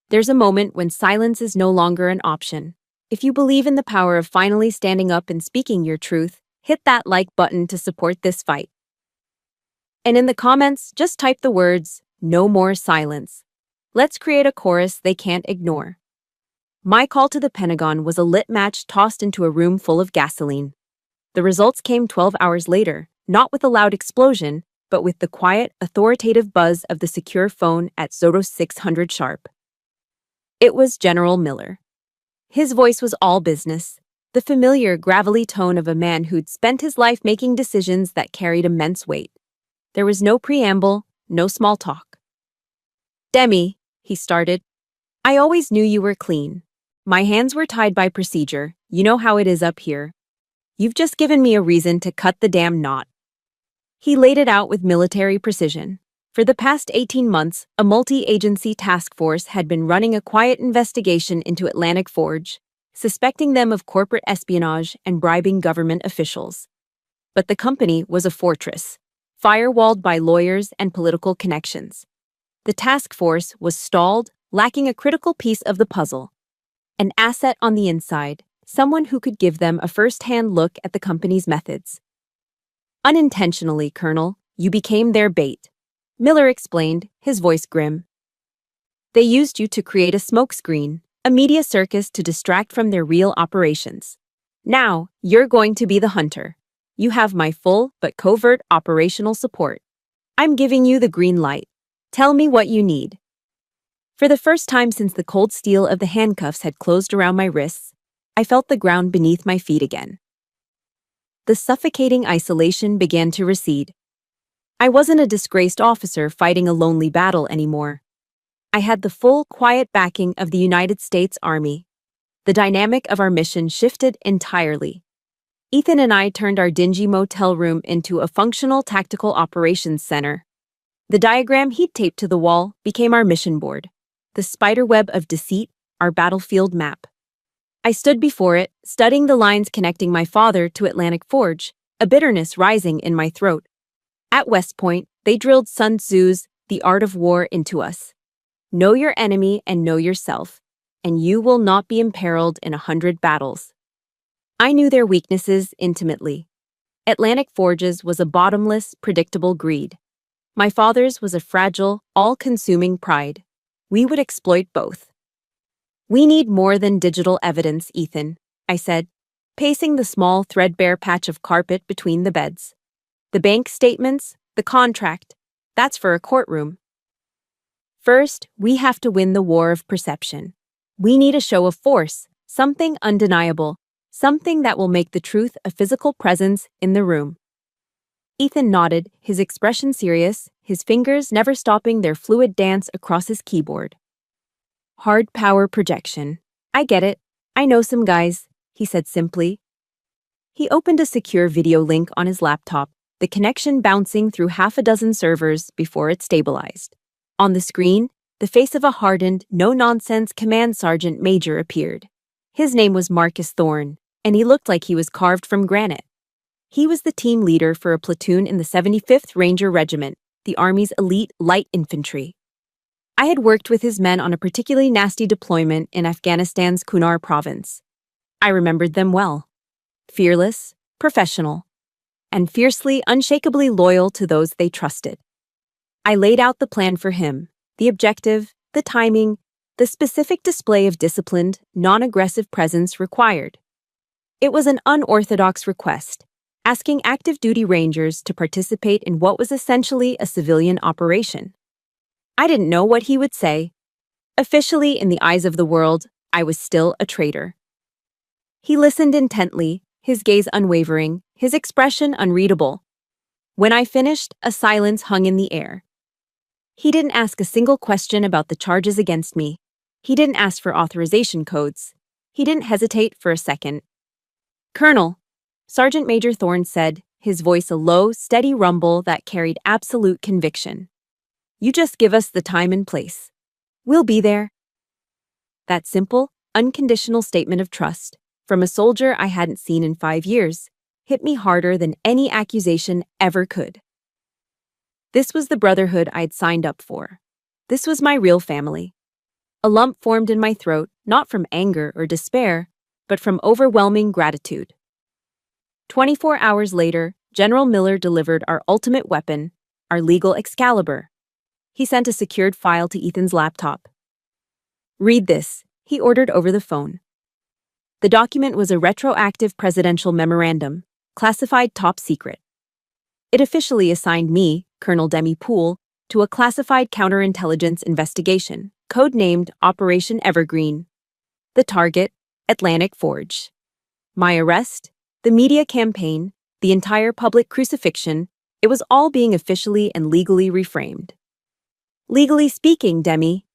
There's a moment when silence is no longer an option. If you believe in the power of finally standing up and speaking your truth, hit that like button to support this fight. And in the comments, just type the words, "No more silence." Let's create a chorus they can't ignore. My call to the Pentagon was a lit match tossed into a room full of gasoline. The results came 12 hours later, not with a loud explosion, but with the quiet, authoritative buzz of the secure phone at 0600 sharp. It was General Miller. His voice was all business, the familiar, gravelly tone of a man who'd spent his life making decisions that carried immense weight. There was no preamble, no small talk. Demi, he started, I always knew you were clean. My hands were tied by procedure, you know how it is up here. You've just given me a reason to cut the damn knot. He laid it out with military precision. For the past 18 months, a multi-agency task force had been running a quiet investigation into Atlantic Forge, suspecting them of corporate espionage and bribing government officials. But the company was a fortress, firewalled by lawyers and political connections. The task force was stalled, lacking a critical piece of the puzzle. An asset on the inside, someone who could give them a first-hand look at the company's methods. Unintentionally, Colonel, you became their bait, Miller explained, his voice grim. They used you to create a smokescreen, a media circus to distract from their real operations. Now, you're going to be the hunter. You have my full but covert operational support. I'm giving you the green light. Tell me what you need. For the first time since the cold steel of the handcuffs had closed around my wrists, I felt the ground beneath my feet again. The suffocating isolation began to recede. I wasn't a disgraced officer fighting a lonely battle anymore. I had the full, quiet backing of the United States Army. The dynamic of our mission shifted entirely. Ethan and I turned our dingy motel room into a functional tactical operations center. The diagram he'd taped to the wall became our mission board. The spiderweb of deceit, our battlefield map. I stood before it, studying the lines connecting my father to Atlantic Forge, a bitterness rising in my throat. At West Point, they drilled Sun Tzu's The Art of War into us. Know your enemy and know yourself, and you will not be imperiled in 100 battles. I knew their weaknesses intimately. Atlantic Forge's was a bottomless, predictable greed. My father's was a fragile, all-consuming pride. We would exploit both. We need more than digital evidence, Ethan, I said, pacing the small, threadbare patch of carpet between the beds. The bank statements, the contract, that's for a courtroom. First, we have to win the war of perception. We need a show of force, something undeniable, something that will make the truth a physical presence in the room. Ethan nodded, his expression serious, his fingers never stopping their fluid dance across his keyboard. Hard power projection. I get it. I know some guys, he said simply. He opened a secure video link on his laptop, the connection bouncing through half a dozen servers before it stabilized. On the screen, the face of a hardened, no-nonsense command sergeant major appeared. His name was Marcus Thorne, and he looked like he was carved from granite. He was the team leader for a platoon in the 75th Ranger Regiment, the Army's elite light infantry. I had worked with his men on a particularly nasty deployment in Afghanistan's Kunar province. I remembered them well. Fearless, professional, and fiercely, unshakably loyal to those they trusted. I laid out the plan for him, the objective, the timing, the specific display of disciplined, non-aggressive presence required. It was an unorthodox request, asking active duty Rangers to participate in what was essentially a civilian operation. I didn't know what he would say. Officially, in the eyes of the world, I was still a traitor. He listened intently, his gaze unwavering, his expression unreadable. When I finished, a silence hung in the air. He didn't ask a single question about the charges against me. He didn't ask for authorization codes. He didn't hesitate for a second. Colonel, Sergeant Major Thorne said, his voice a low, steady rumble that carried absolute conviction. "You just give us the time and place. We'll be there." That simple, unconditional statement of trust, from a soldier I hadn't seen in 5 years, hit me harder than any accusation ever could. This was the brotherhood I'd signed up for. This was my real family. A lump formed in my throat, not from anger or despair, but from overwhelming gratitude. 24 hours later, General Miller delivered our ultimate weapon, our legal Excalibur. He sent a secured file to Ethan's laptop. "Read this," he ordered over the phone. The document was a retroactive presidential memorandum, classified top secret. It officially assigned me, Colonel Demi Poole, to a classified counterintelligence investigation, codenamed Operation Evergreen. The target, Atlantic Forge. My arrest, the media campaign, the entire public crucifixion, it was all being officially and legally reframed. "Legally speaking, Demi,"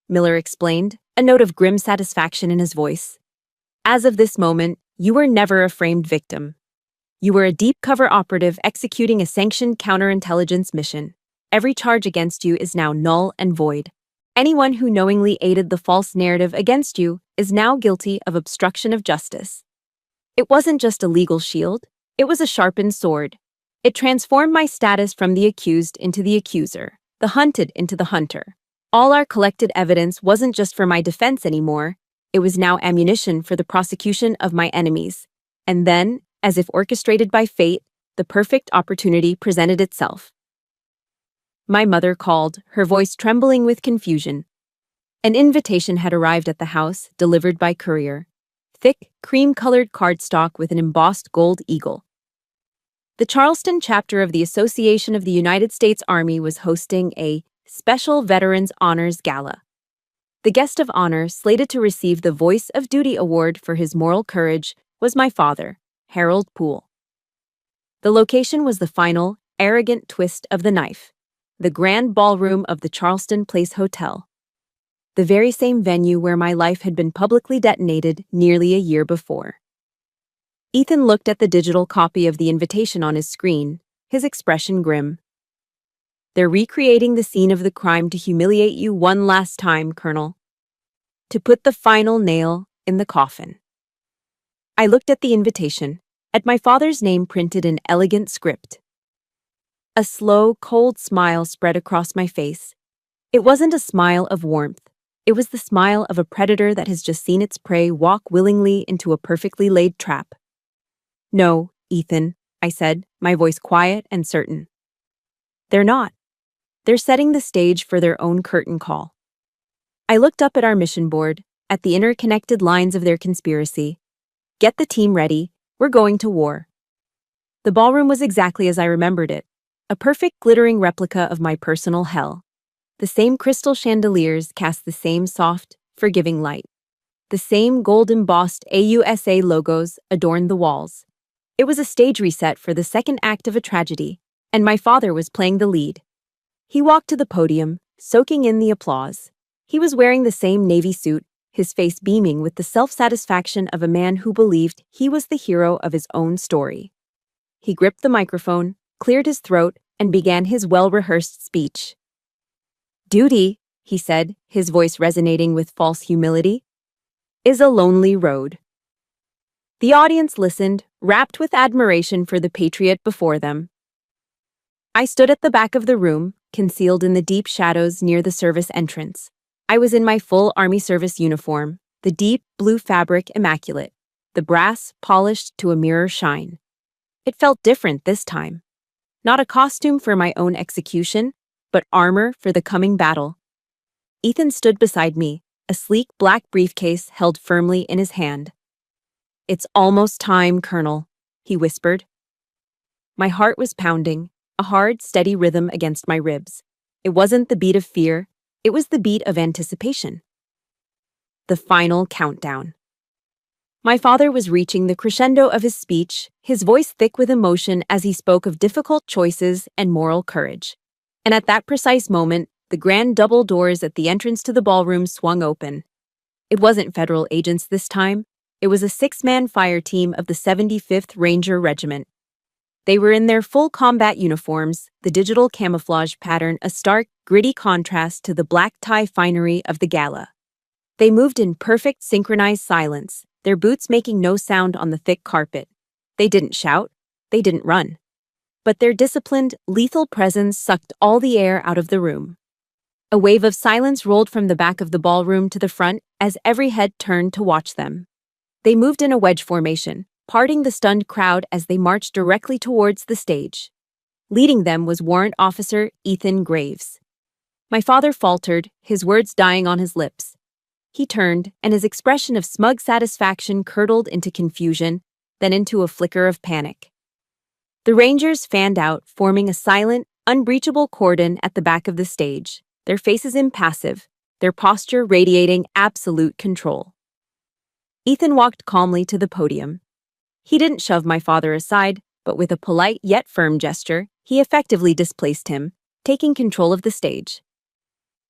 Miller explained, a note of grim satisfaction in his voice. "As of this moment, you were never a framed victim. You were a deep-cover operative executing a sanctioned counterintelligence mission. Every charge against you is now null and void. Anyone who knowingly aided the false narrative against you is now guilty of obstruction of justice." It wasn't just a legal shield, it was a sharpened sword. It transformed my status from the accused into the accuser, the hunted into the hunter. All our collected evidence wasn't just for my defense anymore, it was now ammunition for the prosecution of my enemies. And then, as if orchestrated by fate, the perfect opportunity presented itself. My mother called, her voice trembling with confusion. An invitation had arrived at the house, delivered by courier. Thick, cream-colored cardstock with an embossed gold eagle. The Charleston chapter of the Association of the United States Army was hosting a Special Veterans Honors Gala. The guest of honor, slated to receive the Voice of Duty Award for his moral courage, was my father, Harold Poole. The location was the final, arrogant twist of the knife. The grand ballroom of the Charleston Place Hotel. The very same venue where my life had been publicly detonated nearly a year before. Ethan looked at the digital copy of the invitation on his screen, his expression grim. "They're recreating the scene of the crime to humiliate you one last time, Colonel. To put the final nail in the coffin." I looked at the invitation, at my father's name printed in elegant script. A slow, cold smile spread across my face. It wasn't a smile of warmth. It was the smile of a predator that has just seen its prey walk willingly into a perfectly laid trap. "No, Ethan," I said, my voice quiet and certain. "They're not. They're setting the stage for their own curtain call." I looked up at our mission board, at the interconnected lines of their conspiracy. "Get the team ready. We're going to war." The ballroom was exactly as I remembered it. A perfect glittering replica of my personal hell. The same crystal chandeliers cast the same soft, forgiving light. The same gold-embossed AUSA logos adorned the walls. It was a stage reset for the second act of a tragedy, and my father was playing the lead. He walked to the podium, soaking in the applause. He was wearing the same navy suit, his face beaming with the self-satisfaction of a man who believed he was the hero of his own story. He gripped the microphone, cleared his throat, and began his well-rehearsed speech. "Duty," he said, his voice resonating with false humility, "is a lonely road." The audience listened, rapt with admiration for the patriot before them. I stood at the back of the room, concealed in the deep shadows near the service entrance. I was in my full Army service uniform, the deep blue fabric immaculate, the brass polished to a mirror shine. It felt different this time. Not a costume for my own execution, but armor for the coming battle. Ethan stood beside me, a sleek black briefcase held firmly in his hand. "It's almost time, Colonel," he whispered. My heart was pounding, a hard, steady rhythm against my ribs. It wasn't the beat of fear, it was the beat of anticipation. The final countdown. My father was reaching the crescendo of his speech, his voice thick with emotion as he spoke of difficult choices and moral courage. And at that precise moment, the grand double doors at the entrance to the ballroom swung open. It wasn't federal agents this time. It was a 6-man fire team of the 75th Ranger Regiment. They were in their full combat uniforms, the digital camouflage pattern a stark, gritty contrast to the black tie finery of the gala. They moved in perfect synchronized silence, their boots making no sound on the thick carpet. They didn't shout, they didn't run. But their disciplined, lethal presence sucked all the air out of the room. A wave of silence rolled from the back of the ballroom to the front as every head turned to watch them. They moved in a wedge formation, parting the stunned crowd as they marched directly towards the stage. Leading them was Warrant Officer Ethan Graves. My father faltered, his words dying on his lips. He turned, and his expression of smug satisfaction curdled into confusion, then into a flicker of panic. The Rangers fanned out, forming a silent, unbreachable cordon at the back of the stage, their faces impassive, their posture radiating absolute control. Ethan walked calmly to the podium. He didn't shove my father aside, but with a polite yet firm gesture, he effectively displaced him, taking control of the stage.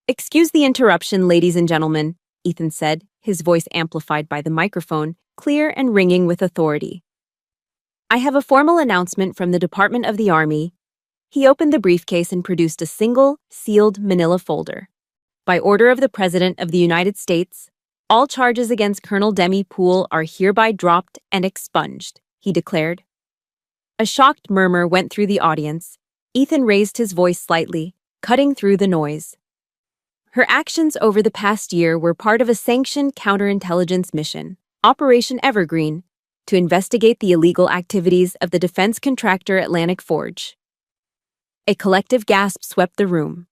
"Excuse the interruption, ladies and gentlemen," Ethan said, his voice amplified by the microphone, clear and ringing with authority. "I have a formal announcement from the Department of the Army." He opened the briefcase and produced a single, sealed manila folder. "By order of the President of the United States, all charges against Colonel Demi Poole are hereby dropped and expunged," he declared. A shocked murmur went through the audience. Ethan raised his voice slightly, cutting through the noise. "Her actions over the past year were part of a sanctioned counterintelligence mission, Operation Evergreen, to investigate the illegal activities of the defense contractor Atlantic Forge." A collective gasp swept the room.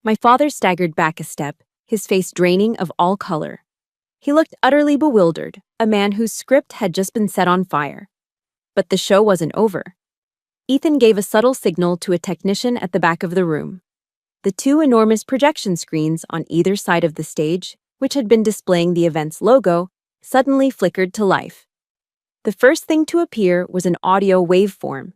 My father staggered back a step, his face draining of all color. He looked utterly bewildered, a man whose script had just been set on fire. But the show wasn't over. Ethan gave a subtle signal to a technician at the back of the room. The two enormous projection screens on either side of the stage, which had been displaying the event's logo, suddenly flickered to life. The first thing to appear was an audio waveform.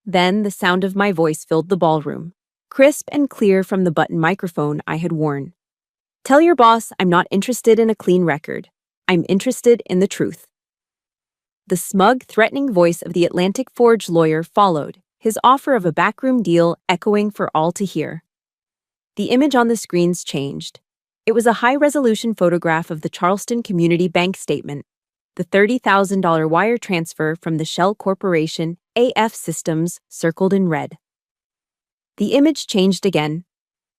Then the sound of my voice filled the ballroom, crisp and clear from the button microphone I had worn. "Tell your boss I'm not interested in a clean record. I'm interested in the truth." The smug, threatening voice of the Atlantic Forge lawyer followed, his offer of a backroom deal echoing for all to hear. The image on the screens changed. It was a high-resolution photograph of the Charleston Community Bank statement, the $30,000 wire transfer from the Shell Corporation AF Systems circled in red. The image changed again.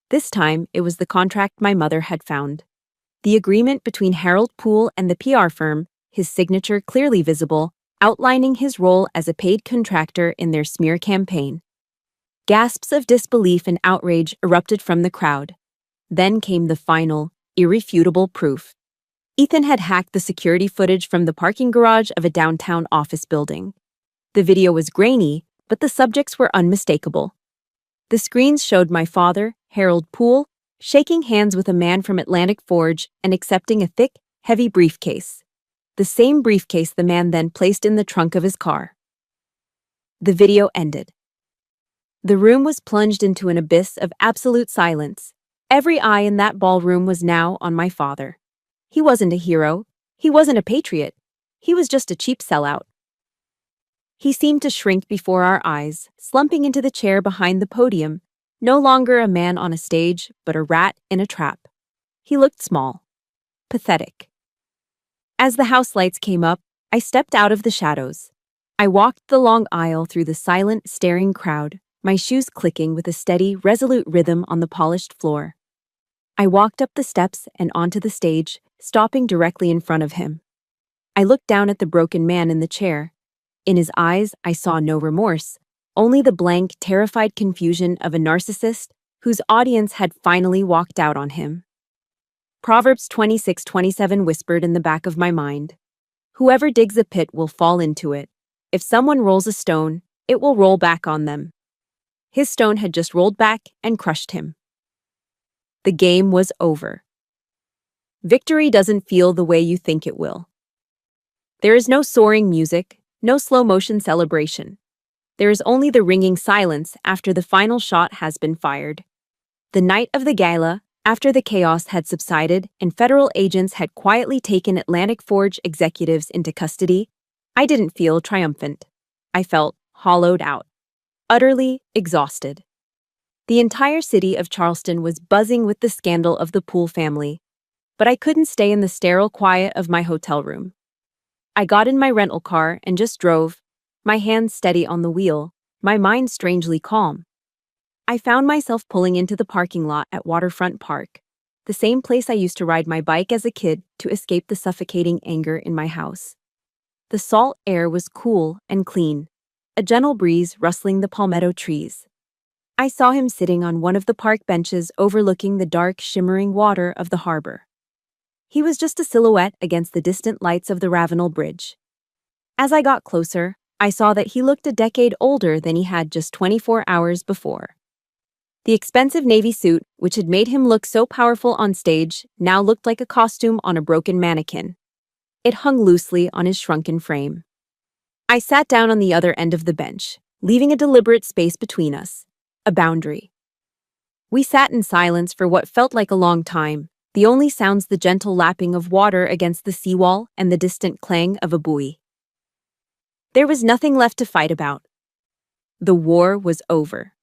This time, it was the contract my mother had found. The agreement between Harold Poole and the PR firm, his signature clearly visible, outlining his role as a paid contractor in their smear campaign. Gasps of disbelief and outrage erupted from the crowd. Then came the final, irrefutable proof. Ethan had hacked the security footage from the parking garage of a downtown office building. The video was grainy, but the subjects were unmistakable. The screens showed my father, Harold Poole, shaking hands with a man from Atlantic Forge and accepting a thick, heavy briefcase. The same briefcase the man then placed in the trunk of his car. The video ended. The room was plunged into an abyss of absolute silence. Every eye in that ballroom was now on my father. He wasn't a hero. He wasn't a patriot. He was just a cheap sellout. He seemed to shrink before our eyes, slumping into the chair behind the podium, no longer a man on a stage, but a rat in a trap. He looked small, pathetic. As the house lights came up, I stepped out of the shadows. I walked the long aisle through the silent, staring crowd, my shoes clicking with a steady, resolute rhythm on the polished floor. I walked up the steps and onto the stage, stopping directly in front of him. I looked down at the broken man in the chair. In his eyes, I saw no remorse, only the blank, terrified confusion of a narcissist whose audience had finally walked out on him. Proverbs 26:27 whispered in the back of my mind. Whoever digs a pit will fall into it. If someone rolls a stone, it will roll back on them. His stone had just rolled back and crushed him. The game was over. Victory doesn't feel the way you think it will. There is no soaring music, no slow-motion celebration. There is only the ringing silence after the final shot has been fired. The night of the gala, after the chaos had subsided and federal agents had quietly taken Atlantic Forge executives into custody, I didn't feel triumphant. I felt hollowed out, utterly exhausted. The entire city of Charleston was buzzing with the scandal of the Poole family, but I couldn't stay in the sterile quiet of my hotel room. I got in my rental car and just drove, my hands steady on the wheel, my mind strangely calm. I found myself pulling into the parking lot at Waterfront Park, the same place I used to ride my bike as a kid to escape the suffocating anger in my house. The salt air was cool and clean, a gentle breeze rustling the palmetto trees. I saw him sitting on one of the park benches overlooking the dark, shimmering water of the harbor. He was just a silhouette against the distant lights of the Ravenel Bridge. As I got closer, I saw that he looked a decade older than he had just 24 hours before. The expensive navy suit, which had made him look so powerful on stage, now looked like a costume on a broken mannequin. It hung loosely on his shrunken frame. I sat down on the other end of the bench, leaving a deliberate space between us, a boundary. We sat in silence for what felt like a long time, the only sounds the gentle lapping of water against the seawall and the distant clang of a buoy. There was nothing left to fight about. The war was over.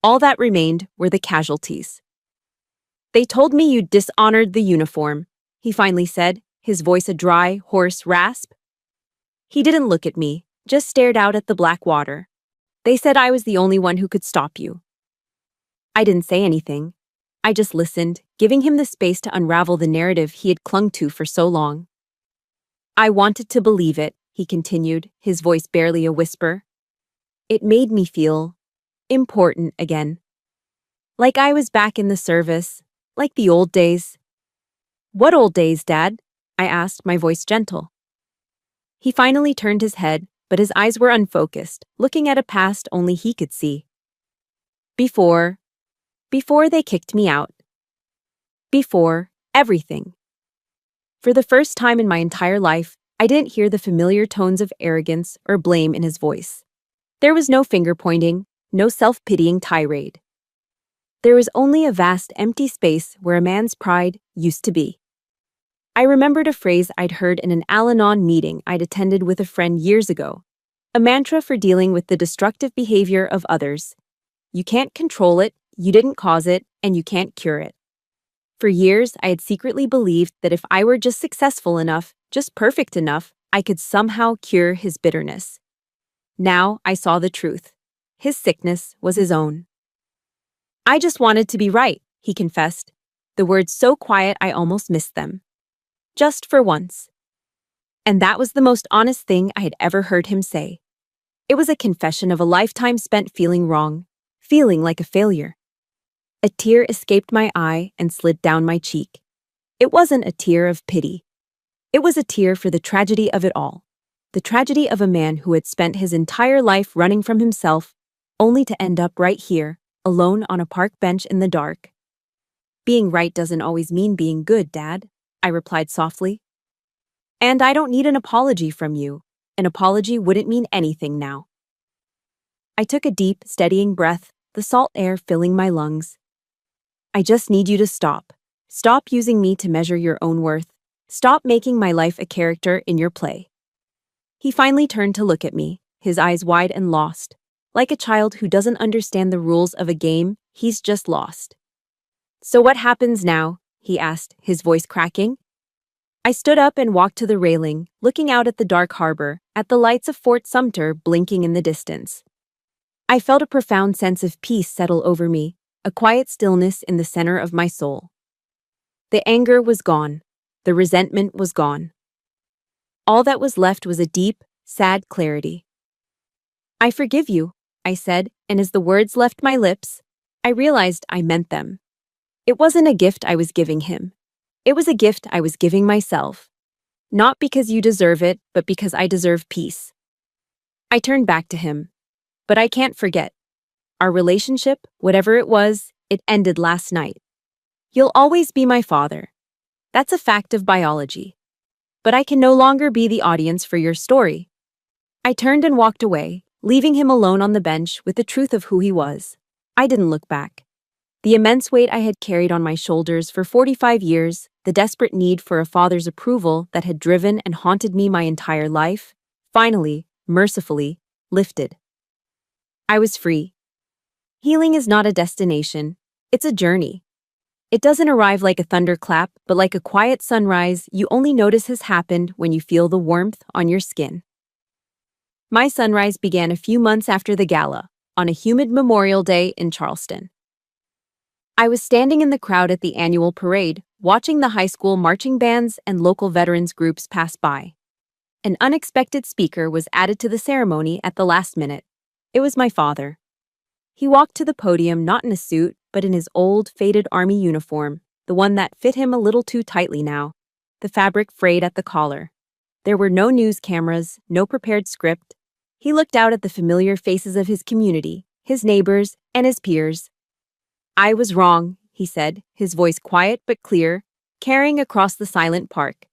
All that remained were the casualties. "They told me you dishonored the uniform," he finally said, his voice a dry, hoarse rasp. He didn't look at me, just stared out at the black water. "They said I was the only one who could stop you." I didn't say anything. I just listened, giving him the space to unravel the narrative he had clung to for so long. "I wanted to believe it," he continued, his voice barely a whisper. "It made me feel important again. Like I was back in the service, like the old days." "What old days, Dad?" I asked, my voice gentle. He finally turned his head, but his eyes were unfocused, looking at a past only he could see. Before they kicked me out. Before everything. For the first time in my entire life, I didn't hear the familiar tones of arrogance or blame in his voice. There was no finger-pointing, no self-pitying tirade. There was only a vast empty space where a man's pride used to be. I remembered a phrase I'd heard in an Al-Anon meeting I'd attended with a friend years ago, a mantra for dealing with the destructive behavior of others. You can't control it, you didn't cause it, and you can't cure it. For years, I had secretly believed that if I were just successful enough, just perfect enough, I could somehow cure his bitterness. Now I saw the truth. His sickness was his own. "I just wanted to be right," he confessed, the words so quiet I almost missed them. Just for once. And that was the most honest thing I had ever heard him say. It was a confession of a lifetime spent feeling wrong, feeling like a failure. A tear escaped my eye and slid down my cheek. It wasn't a tear of pity. It was a tear for the tragedy of it all. The tragedy of a man who had spent his entire life running from himself, only to end up right here, alone on a park bench in the dark. "Being right doesn't always mean being good, Dad," I replied softly. "And I don't need an apology from you. An apology wouldn't mean anything now." I took a deep, steadying breath, the salt air filling my lungs. "I just need you to stop. Stop using me to measure your own worth. Stop making my life a character in your play." He finally turned to look at me, his eyes wide and lost. Like a child who doesn't understand the rules of a game, he's just lost. "So what happens now?" he asked, his voice cracking. I stood up and walked to the railing, looking out at the dark harbor, at the lights of Fort Sumter blinking in the distance. I felt a profound sense of peace settle over me, a quiet stillness in the center of my soul. The anger was gone. The resentment was gone. All that was left was a deep, sad clarity. "I forgive you," I said, and as the words left my lips, I realized I meant them. It wasn't a gift I was giving him. It was a gift I was giving myself. Not because you deserve it, but because I deserve peace. I turned back to him. "But I can't forget. Our relationship, whatever it was, it ended last night. You'll always be my father. That's a fact of biology. But I can no longer be the audience for your story." I turned and walked away, leaving him alone on the bench with the truth of who he was. I didn't look back. The immense weight I had carried on my shoulders for 45 years, the desperate need for a father's approval that had driven and haunted me my entire life, finally, mercifully, lifted. I was free. Healing is not a destination, it's a journey. It doesn't arrive like a thunderclap, but like a quiet sunrise you only notice has happened when you feel the warmth on your skin. My sunrise began a few months after the gala, on a humid Memorial Day in Charleston. I was standing in the crowd at the annual parade, watching the high school marching bands and local veterans groups pass by. An unexpected speaker was added to the ceremony at the last minute. It was my father. He walked to the podium not in a suit, but in his old, faded Army uniform, the one that fit him a little too tightly now, the fabric frayed at the collar. There were no news cameras, no prepared script. He looked out at the familiar faces of his community, his neighbors, and his peers. "I was wrong," he said, his voice quiet but clear, carrying across the silent park.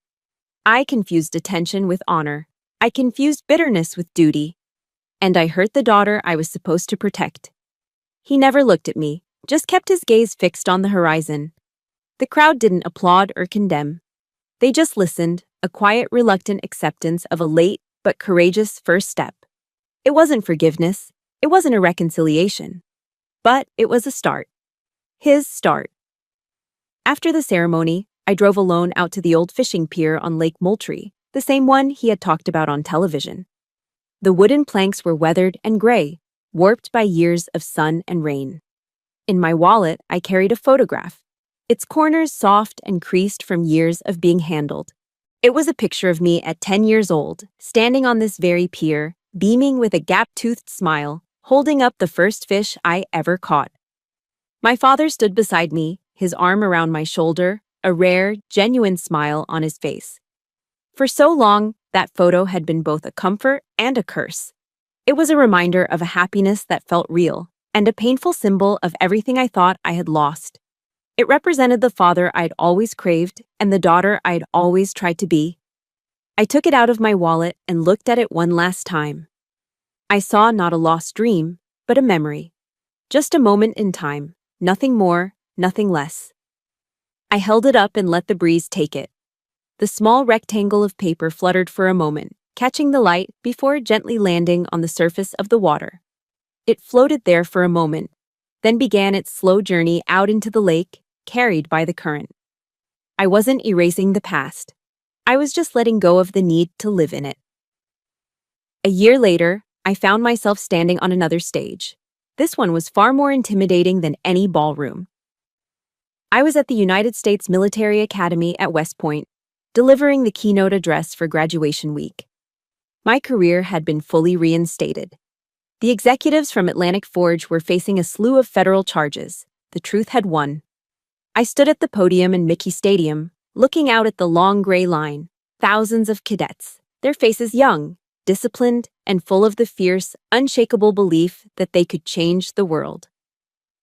"I confused attention with honor. I confused bitterness with duty. And I hurt the daughter I was supposed to protect." He never looked at me, just kept his gaze fixed on the horizon. The crowd didn't applaud or condemn. They just listened, a quiet, reluctant acceptance of a late but courageous first step. It wasn't forgiveness, it wasn't a reconciliation. But it was a start. His start. After the ceremony, I drove alone out to the old fishing pier on Lake Moultrie, the same one he had talked about on television. The wooden planks were weathered and gray, warped by years of sun and rain. In my wallet, I carried a photograph, its corners soft and creased from years of being handled. It was a picture of me at 10 years old, standing on this very pier, beaming with a gap-toothed smile, holding up the first fish I ever caught. My father stood beside me, his arm around my shoulder, a rare, genuine smile on his face. For so long, that photo had been both a comfort and a curse. It was a reminder of a happiness that felt real, and a painful symbol of everything I thought I had lost. It represented the father I'd always craved and the daughter I'd always tried to be. I took it out of my wallet and looked at it one last time. I saw not a lost dream, but a memory. Just a moment in time, nothing more, nothing less. I held it up and let the breeze take it. The small rectangle of paper fluttered for a moment, catching the light before gently landing on the surface of the water. It floated there for a moment, then began its slow journey out into the lake, carried by the current. I wasn't erasing the past. I was just letting go of the need to live in it. A year later, I found myself standing on another stage. This one was far more intimidating than any ballroom. I was at the United States Military Academy at West Point, delivering the keynote address for graduation week. My career had been fully reinstated. The executives from Atlantic Forge were facing a slew of federal charges. The truth had won. I stood at the podium in Mickey Stadium, looking out at the long gray line, thousands of cadets, their faces young, disciplined, and full of the fierce, unshakable belief that they could change the world.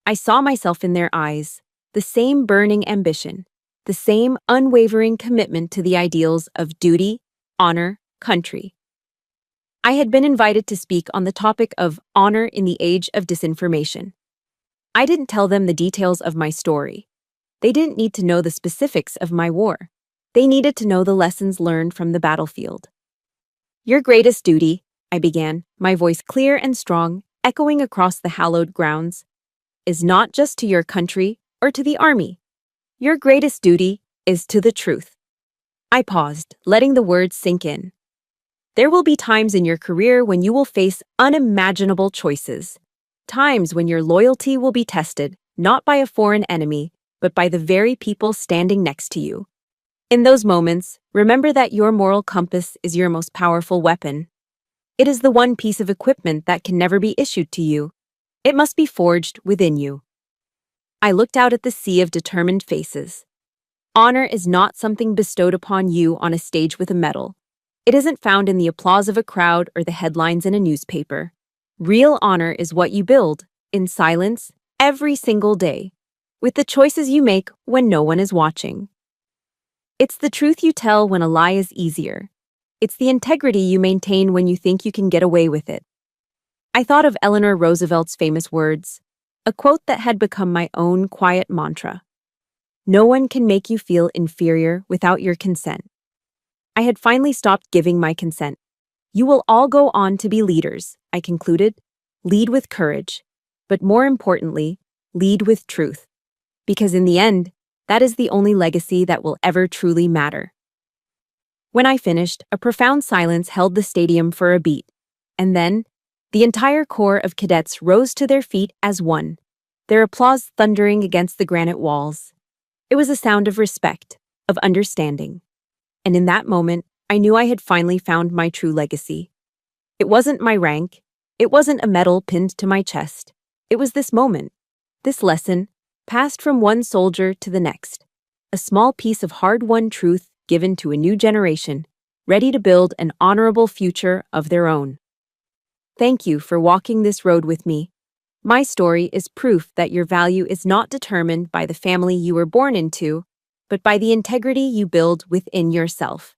I saw myself in their eyes, the same burning ambition, the same unwavering commitment to the ideals of duty, honor, country. I had been invited to speak on the topic of honor in the age of disinformation. I didn't tell them the details of my story. They didn't need to know the specifics of my war. They needed to know the lessons learned from the battlefield. "Your greatest duty," I began, my voice clear and strong, echoing across the hallowed grounds, "is not just to your country or to the army. Your greatest duty is to the truth." I paused, letting the words sink in. There will be times in your career when you will face unimaginable choices. Times when your loyalty will be tested, not by a foreign enemy, but by the very people standing next to you. In those moments, remember that your moral compass is your most powerful weapon. It is the one piece of equipment that can never be issued to you. It must be forged within you. I looked out at the sea of determined faces. Honor is not something bestowed upon you on a stage with a medal. It isn't found in the applause of a crowd or the headlines in a newspaper. Real honor is what you build, in silence, every single day, with the choices you make when no one is watching. It's the truth you tell when a lie is easier. It's the integrity you maintain when you think you can get away with it. I thought of Eleanor Roosevelt's famous words, a quote that had become my own quiet mantra. "No one can make you feel inferior without your consent." I had finally stopped giving my consent. You will all go on to be leaders, I concluded. Lead with courage. But more importantly, lead with truth. Because in the end, that is the only legacy that will ever truly matter. When I finished, a profound silence held the stadium for a beat. And then, the entire corps of cadets rose to their feet as one, their applause thundering against the granite walls. It was a sound of respect, of understanding. And in that moment, I knew I had finally found my true legacy. It wasn't my rank. It wasn't a medal pinned to my chest. It was this moment, this lesson, passed from one soldier to the next. A small piece of hard-won truth given to a new generation, ready to build an honorable future of their own. Thank you for walking this road with me. My story is proof that your value is not determined by the family you were born into, but by the integrity you build within yourself.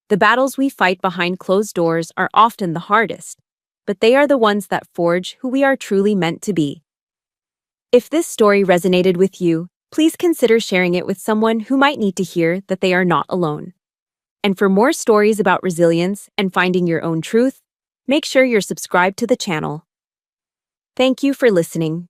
The battles we fight behind closed doors are often the hardest, but they are the ones that forge who we are truly meant to be. If this story resonated with you, please consider sharing it with someone who might need to hear that they are not alone. And for more stories about resilience and finding your own truth, make sure you're subscribed to the channel. Thank you for listening.